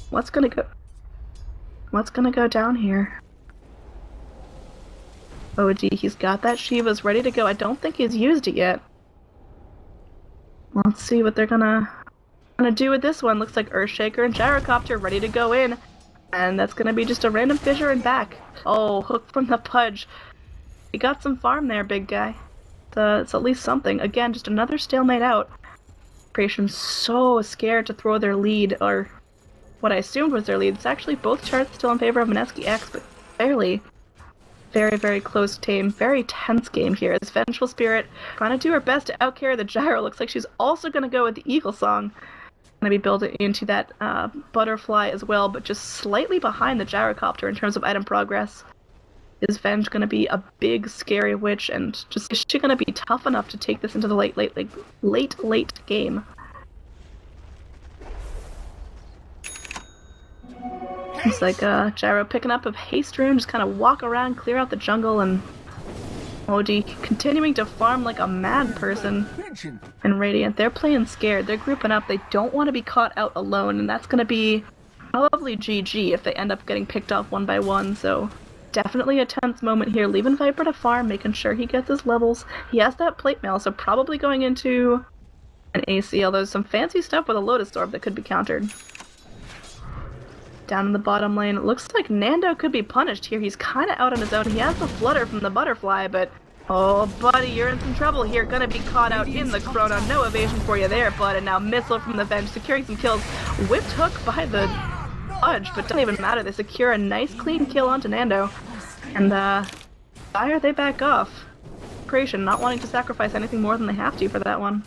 What's gonna go down here? Oh gee, he's got that Shiva's ready to go. I don't think he's used it yet. Let's see what they're gonna do with this one. Looks like Earthshaker and Gyrocopter ready to go in. And that's gonna be just a random fissure and back. Oh, hook from the Pudge. You got some farm there, big guy. It's at least something. Again, just another stalemate out. Creation's so scared to throw their lead, or what I assumed was their lead. It's actually both charts still in favor of Mineski-X, but barely. Very close game. Very tense game here as Vengeful Spirit trying to do her best to outcarry the Gyro. Looks like she's also gonna go with the Eagle Song. Gonna be building into that butterfly as well, but just slightly behind the Gyrocopter in terms of item progress. Is Venge gonna be a big scary witch, and just is she gonna be tough enough to take this into the late game? It's like Gyro picking up a haste rune, just kind of walk around, clear out the jungle, and OD continuing to farm like a mad person. And Radiant, they're playing scared. They're grouping up. They don't want to be caught out alone, and that's going to be probably GG if they end up getting picked off one by one. So definitely a tense moment here. Leaving Viper to farm, making sure he gets his levels. He has that plate mail, so probably going into an AC, although there's some fancy stuff with a Lotus Orb that could be countered. Down in the bottom lane, it looks like Nando could be punished here. He's kind of out on his own. He has the flutter from the butterfly, but oh, buddy, you're in some trouble here. Gonna be caught out in the Chrono. No evasion for you there, bud. And now Missile from the bench, securing some kills. Whipped hook by the Fudge, but doesn't even matter. They secure a nice clean kill onto Nando. And, Fire, they back off. Creation, not wanting to sacrifice anything more than they have to for that one.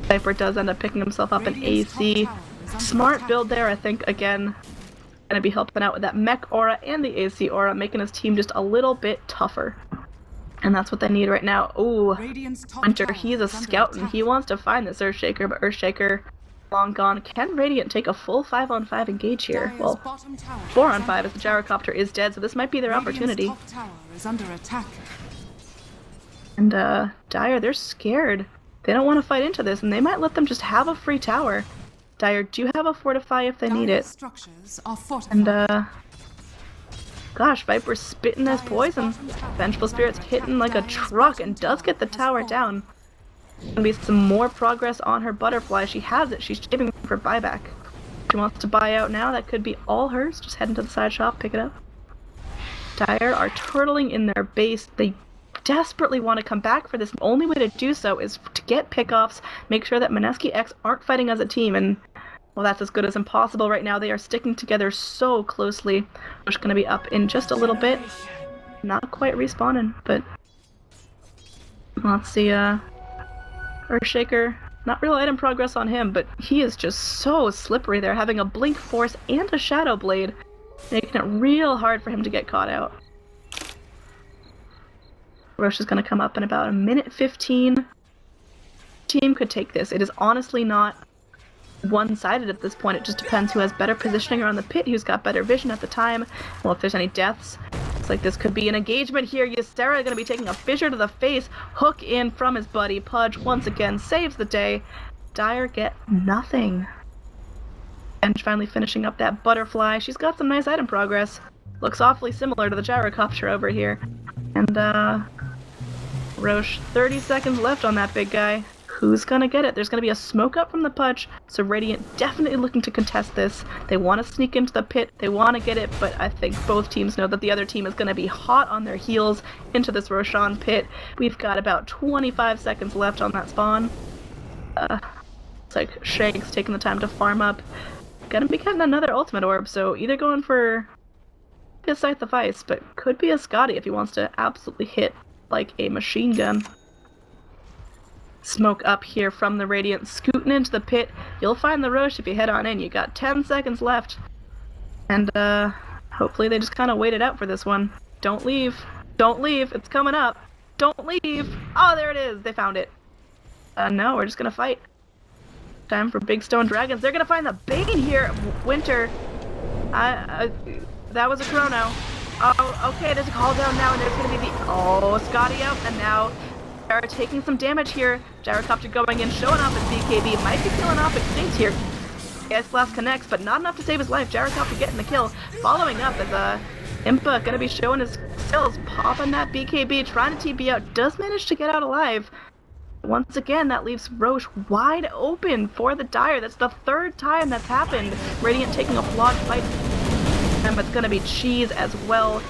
Viper does end up picking himself up an AC. Smart build there, I think, again. Gonna be helping out with that mech aura and the AC aura, making his team just a little bit tougher. And that's what they need right now. Ooh, Winter, he's a scout and he wants to find this Earthshaker, but Earthshaker long gone. Can Radiant take a full 5-on-5 engage here? Well, 4-on-5 as the Gyrocopter is dead, so this might be their opportunity. And Dire, they're scared. They don't want to fight into this, and they might let them just have a free tower. Dire do have a fortify if they need it. And gosh, Viper's spitting as poison. Vengeful Spirit's hitting like a truck and does get the tower down. Gonna be some more progress on her butterfly. She has it. She's saving for buyback. She wants to buy out now. That could be all hers. Just head into the side shop, pick it up. Dire are turtling in their base. They desperately want to come back for this. The only way to do so is to get pickoffs, make sure that Mineski-X aren't fighting as a team, and well, that's as good as impossible right now. They are sticking together so closely. We're just going to be up in just a little bit. Not quite respawning, but let's see, Earthshaker, not real item progress on him, but he is just so slippery there, having a Blink Force and a Shadow Blade, making it real hard for him to get caught out. Roche is going to come up in about a minute 15. Team could take this. It is honestly not one-sided at this point. It just depends who has better positioning around the pit, who's got better vision at the time. Well, if there's any deaths, looks like this could be an engagement here. Ysera going to be taking a fissure to the face. Hook in from his buddy. Pudge once again saves the day. Dire get nothing. And finally finishing up that butterfly. She's got some nice item progress. Looks awfully similar to the Gyrocopter over here. And, Roche, 30 seconds left on that big guy. Who's gonna get it? There's gonna be a smoke up from the Pudge, so Radiant definitely looking to contest this. They want to sneak into the pit, they want to get it, but I think both teams know that the other team is gonna be hot on their heels into this Roshan pit. We've got about 25 seconds left on that spawn. It's like Shanks taking the time to farm up. Gonna be getting another ultimate orb, so either going for a Scythe of Ice, but could be a Scotty if he wants to absolutely hit like a machine gun. Smoke up here from the Radiant, scooting into the pit. You'll find the Roche if you head on in. You got 10 seconds left. And hopefully they just kind of wait it out for this one. Don't leave. Don't leave. It's coming up. Don't leave. Oh, there it is. They found it. No, we're just gonna fight. Time for Big Stone Dragons. They're gonna find the Bane here. Winter. That was a Chrono. Oh, okay, there's a call down now, and there's gonna be the Scotty out, and now they're taking some damage here. Gyrocopter going in, showing off his BKB, might be killing off Extinct here. S-Blast connects, but not enough to save his life. Gyrocopter getting the kill. Following up as Impa gonna be showing his skills, popping that BKB, trying to TP out, does manage to get out alive. Once again, that leaves Roche wide open for the Dire. That's the third time that's happened. Radiant taking a flawed fight. And it's gonna be cheese as well.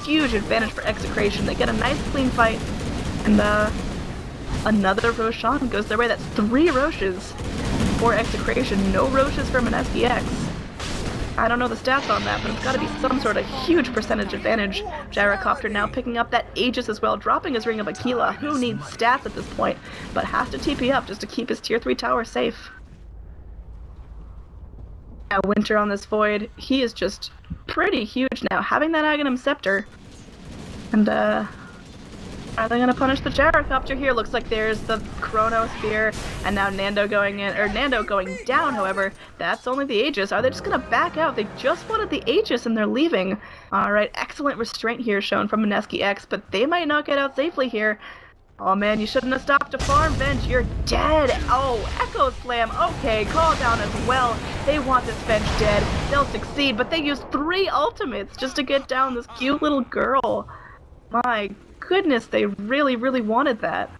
Huge advantage for Execration. They get a nice clean fight. And another Roshan goes their way. That's 3 Roches for Execration. No Roches for Mineski-X. I don't know the stats on that, but it's gotta be some sort of huge percentage advantage. Gyrocopter now picking up that Aegis as well, dropping his Ring of Aquila. Who needs stats at this point, but has to TP up just to keep his tier 3 tower safe. Now Winter on this Void, he is just pretty huge now, having that Aghanim Scepter. And Are they gonna punish the gyrocopter here? Looks like there's the Chrono Spear, and now Nando going in, or Nando going down, however. That's only the Aegis. Are they just gonna back out? They just wanted the Aegis and they're leaving. Alright, excellent restraint here shown from Mineski-X, but they might not get out safely here. Oh man, you shouldn't have stopped to farm, Venge. You're dead. Oh, Echo Slam. Okay, call down as well. They want this Venge dead. They'll succeed, but they used 3 ultimates just to get down this cute little girl. My goodness, they really, really wanted that.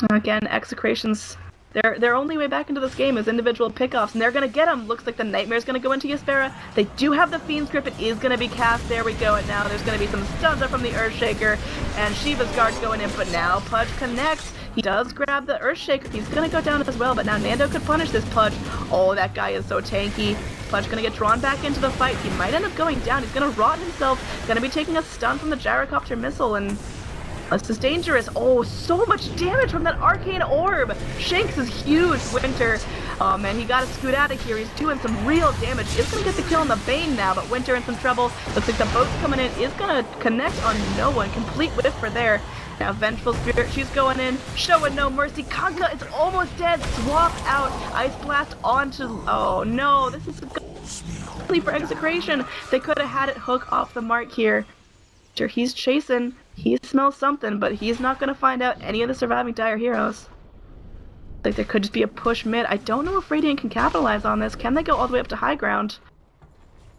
Again, Execration's their only way back into this game is individual pickoffs, and they're gonna get them. Looks like the Nightmare's gonna go into Ysfera. They do have the Fiend's Grip. It is gonna be cast. There we go. And now there's gonna be some stuns up from the Earthshaker, and Shiva's Guard's going in. But now Pudge connects. He does grab the Earthshaker. He's gonna go down as well. But now Nando could punish this Pudge. Oh, that guy is so tanky. Pudge gonna get drawn back into the fight. He might end up going down. He's gonna rot himself. Gonna be taking a stun from the Gyrocopter missile, and this is dangerous. Oh, so much damage from that Arcane Orb. Shanks is huge, Winter. Oh man, he gotta scoot out of here. He's doing some real damage. He's gonna get the kill on the Bane now, but Winter in some trouble. Looks like the boat's coming in. Is gonna connect on no one. Complete whiff for there. Now Vengeful Spirit, she's going in, showing no mercy. Kanka is almost dead. Swap out. Ice Blast onto... Oh no, this is for Execration. They could have had it hook off the mark here. He's chasing. He smells something, but he's not going to find out any of the surviving Dire Heroes. Like, there could just be a push mid. I don't know if Radiant can capitalize on this. Can they go all the way up to high ground?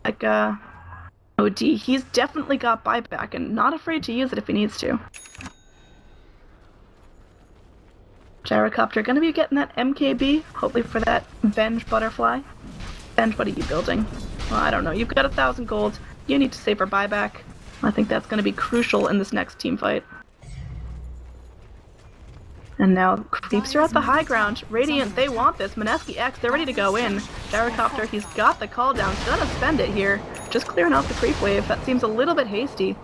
Like, OD, he's definitely got buyback and not afraid to use it if he needs to. Gyrocopter gonna be getting that MKB, hopefully for that Venge Butterfly. Venge, what are you building? Well, I don't know. You've got 1,000 gold. You need to save for buyback. I think that's going to be crucial in this next team fight. And now Creeps are at the high ground. Radiant, they want this. Mineski-X, they're ready to go in. Gyrocopter, he's got the call down. He's gonna spend it here. Just clearing off the creep wave. That seems a little bit hasty.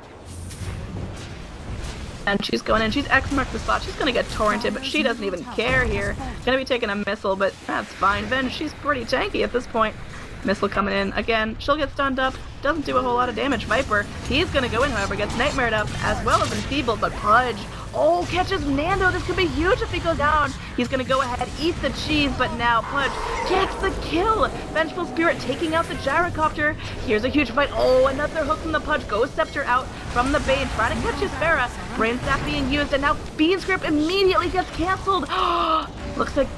And she's going in. She's X-marked the spot. She's gonna get torrented, but she doesn't even care here. Gonna be taking a missile, but that's fine. Venge, she's pretty tanky at this point. Missile coming in. Again, she'll get stunned up. Doesn't do a whole lot of damage. Viper, he's gonna go in, however, gets nightmared up, as well as enfeebled, but Pudge, oh, catches Nando. This could be huge if he goes down. He's gonna go ahead, eat the cheese, but now Pudge gets the kill. Vengeful Spirit taking out the Gyrocopter. Here's a huge fight. Oh, another hook from the Pudge. Ghost Scepter out from the Bane, trying to catch Ysfera. Brain Staff being used, and now Fiend's Grip immediately gets cancelled. Looks like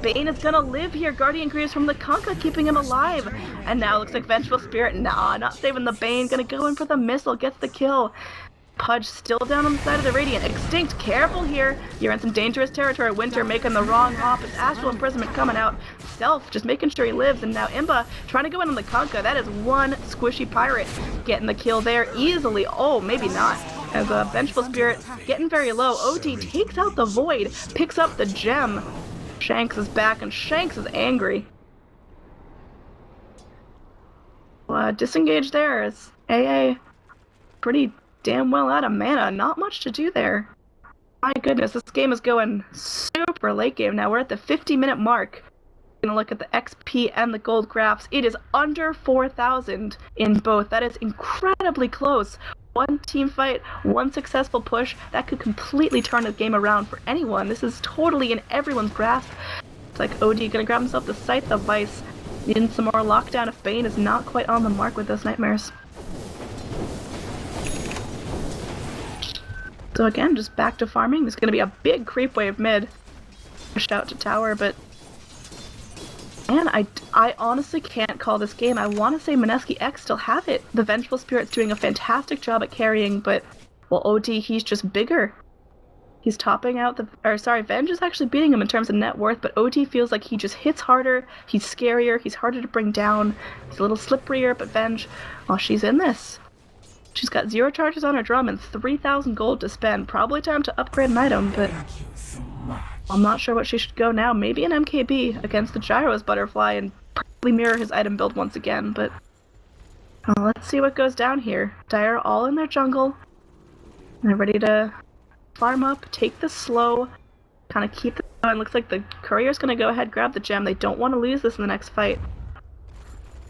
Bane is gonna live here. Guardian Greaves from the Kanka keeping him alive. And now looks like Vengeful Spirit, nah, not saving the Bane. Gonna go in for the missile, gets the kill. Pudge still down on the side of the Radiant. Extinct, careful here. You're in some dangerous territory. Winter making the wrong hop. It's Astral Imprisonment coming out. Self just making sure he lives. And now Imba trying to go in on the Kanka. That is one squishy pirate getting the kill there easily. Oh, maybe not. As a Vengeful Spirit getting very low. OD takes out the Void, picks up the gem. Shanks is back, and Shanks is angry. Disengage there as AA pretty damn well out of mana. Not much to do there. My goodness, this game is going super late game now. We're at the 50-minute mark. We're gonna look at the XP and the gold graphs. It is under 4,000 in both. That is incredibly close. One team fight, one successful push, that could completely turn the game around for anyone. This is totally in everyone's grasp. It's like OD gonna grab himself the Scythe of Vice. Needing some more lockdown if Bane is not quite on the mark with those nightmares. So again, just back to farming. There's gonna be a big creep wave mid. Pushed out to tower, but man, I honestly can't call this game. I want to say Mineski-X still have it. The Vengeful Spirit's doing a fantastic job at carrying, but, well, OD, he's just bigger. He's topping out Venge is actually beating him in terms of net worth, but OD feels like he just hits harder, he's scarier, he's harder to bring down, he's a little slipperier, but Venge, well, she's in this. She's got 0 charges on her drum and 3,000 gold to spend. Probably time to upgrade an item, but I'm not sure what she should go now. Maybe an MKB against the Gyro's Butterfly and probably mirror his item build once again, but let's see what goes down here. Dire all in their jungle. They're ready to farm up, take this slow, kind of keep it going. Looks like the Courier's going to go ahead, grab the gem. They don't want to lose this in the next fight.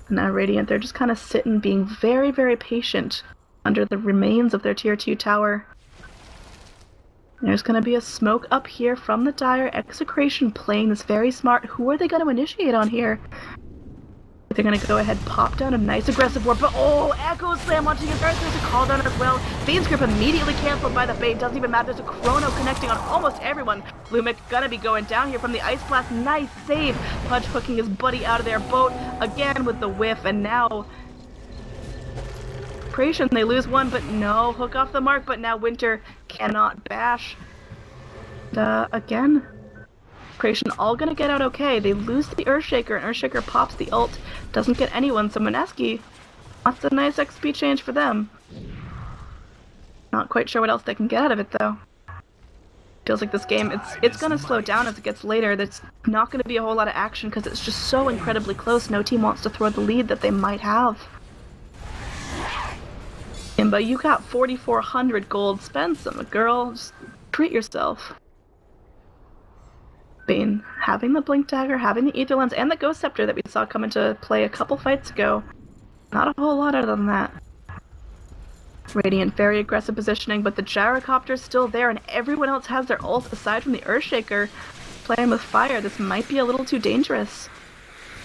And now Radiant, they're just kind of sitting, being very, very patient under the remains of their tier 2 tower. There's going to be a smoke up here from the Dire. Execration playing this very smart. Who are they going to initiate on here? They're going to go ahead, pop down a nice aggressive warp, but oh, Echo Slam onto his Earth. There's a call down as well. Bane's grip immediately canceled by the Bane. Doesn't even matter. There's a Chrono connecting on almost everyone. Lumic gonna be going down here from the Ice Blast. Nice save. Pudge hooking his buddy out of their boat again with the whiff, and now Creation, they lose one, but no, hook off the mark, but now Winter cannot bash. Again, Creation all gonna get out okay. They lose the Earthshaker, and Earthshaker pops the ult, doesn't get anyone, so Mineski, that's a nice XP change for them. Not quite sure what else they can get out of it, though. Feels like this game, it's gonna slow down as it gets later. There's not gonna be a whole lot of action because it's just so incredibly close. No team wants to throw the lead that they might have. But you got 4,400 gold. Spend some, girl. Just treat yourself. Bane having the Blink Dagger, having the Ether Lens, and the Ghost Scepter that we saw come into play a couple fights ago. Not a whole lot other than that. Radiant, very aggressive positioning, but the Gyrocopter's still there, and everyone else has their ult aside from the Earthshaker. Playing with fire, this might be a little too dangerous.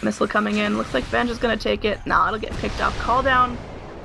Missile coming in, looks like Venge is gonna take it. Nah, it'll get picked off. Call down.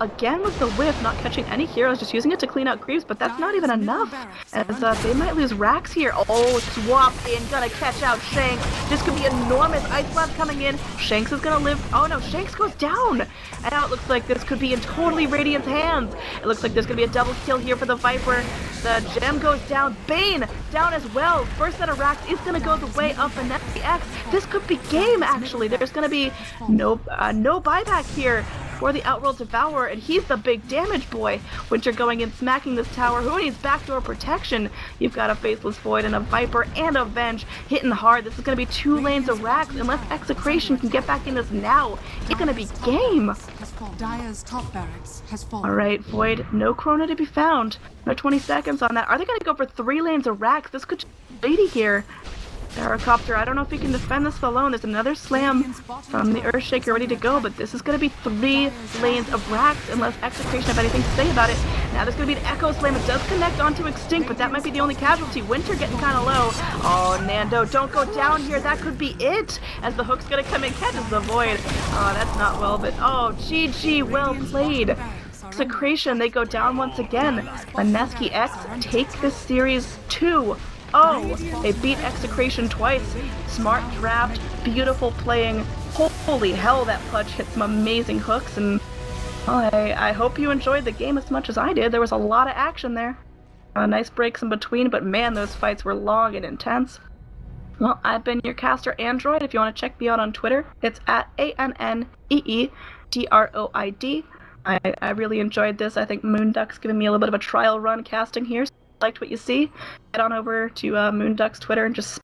Again with the whiff, not catching any heroes, just using it to clean out creeps, but that's not even enough, as they might lose Rax here. Oh, swap in, gonna catch out Shanks. This could be enormous. Ice Blast coming in. Shanks is gonna live. Oh no, Shanks goes down! And now it looks like this could be in totally Radiant's hands. It looks like there's gonna be a double kill here for the Viper. The gem goes down. Bane down as well. First set of Rax is gonna go the way of Mineski-X. This could be game, actually. There's gonna be no buyback here for the Outworld Devourer, and he's the big damage boy. Winter going in, smacking this tower. Who needs backdoor protection? You've got a Faceless Void and a Viper and a Venge hitting hard. This is going to be 2 lanes of Rax. Unless Execration can get back in this now, it's going to be game. Dire's top barracks has fallen. Alright, Void, no Chrono to be found. No 20 seconds on that. Are they going to go for 3 lanes of Rax? This could be lady here. Gyrocopter, I don't know if he can defend this alone. There's another slam from the Earthshaker ready to go, but this is going to be 3 lanes of Rax unless Execration have anything to say about it. Now there's going to be an Echo Slam. It does connect onto Extinct, but that might be the only casualty. Winter getting kind of low. Oh, Nando, don't go down here. That could be it, as the hook's going to come in, catches the Void. Oh, that's not well, but oh, GG, well played. Execration, they go down once again. Mineski-X take this series 2. Oh, they beat Execration twice. Smart draft, beautiful playing. Holy hell, that Pudge hit some amazing hooks, and well, I hope you enjoyed the game as much as I did. There was a lot of action there. Nice breaks in between, but man, those fights were long and intense. Well, I've been your caster Android. If you want to check me out on Twitter, it's at ANNEEDROID. I really enjoyed this. I think Moonduck's giving me a little bit of a trial run casting here. Liked what you see, head on over to Moonduck's Twitter and just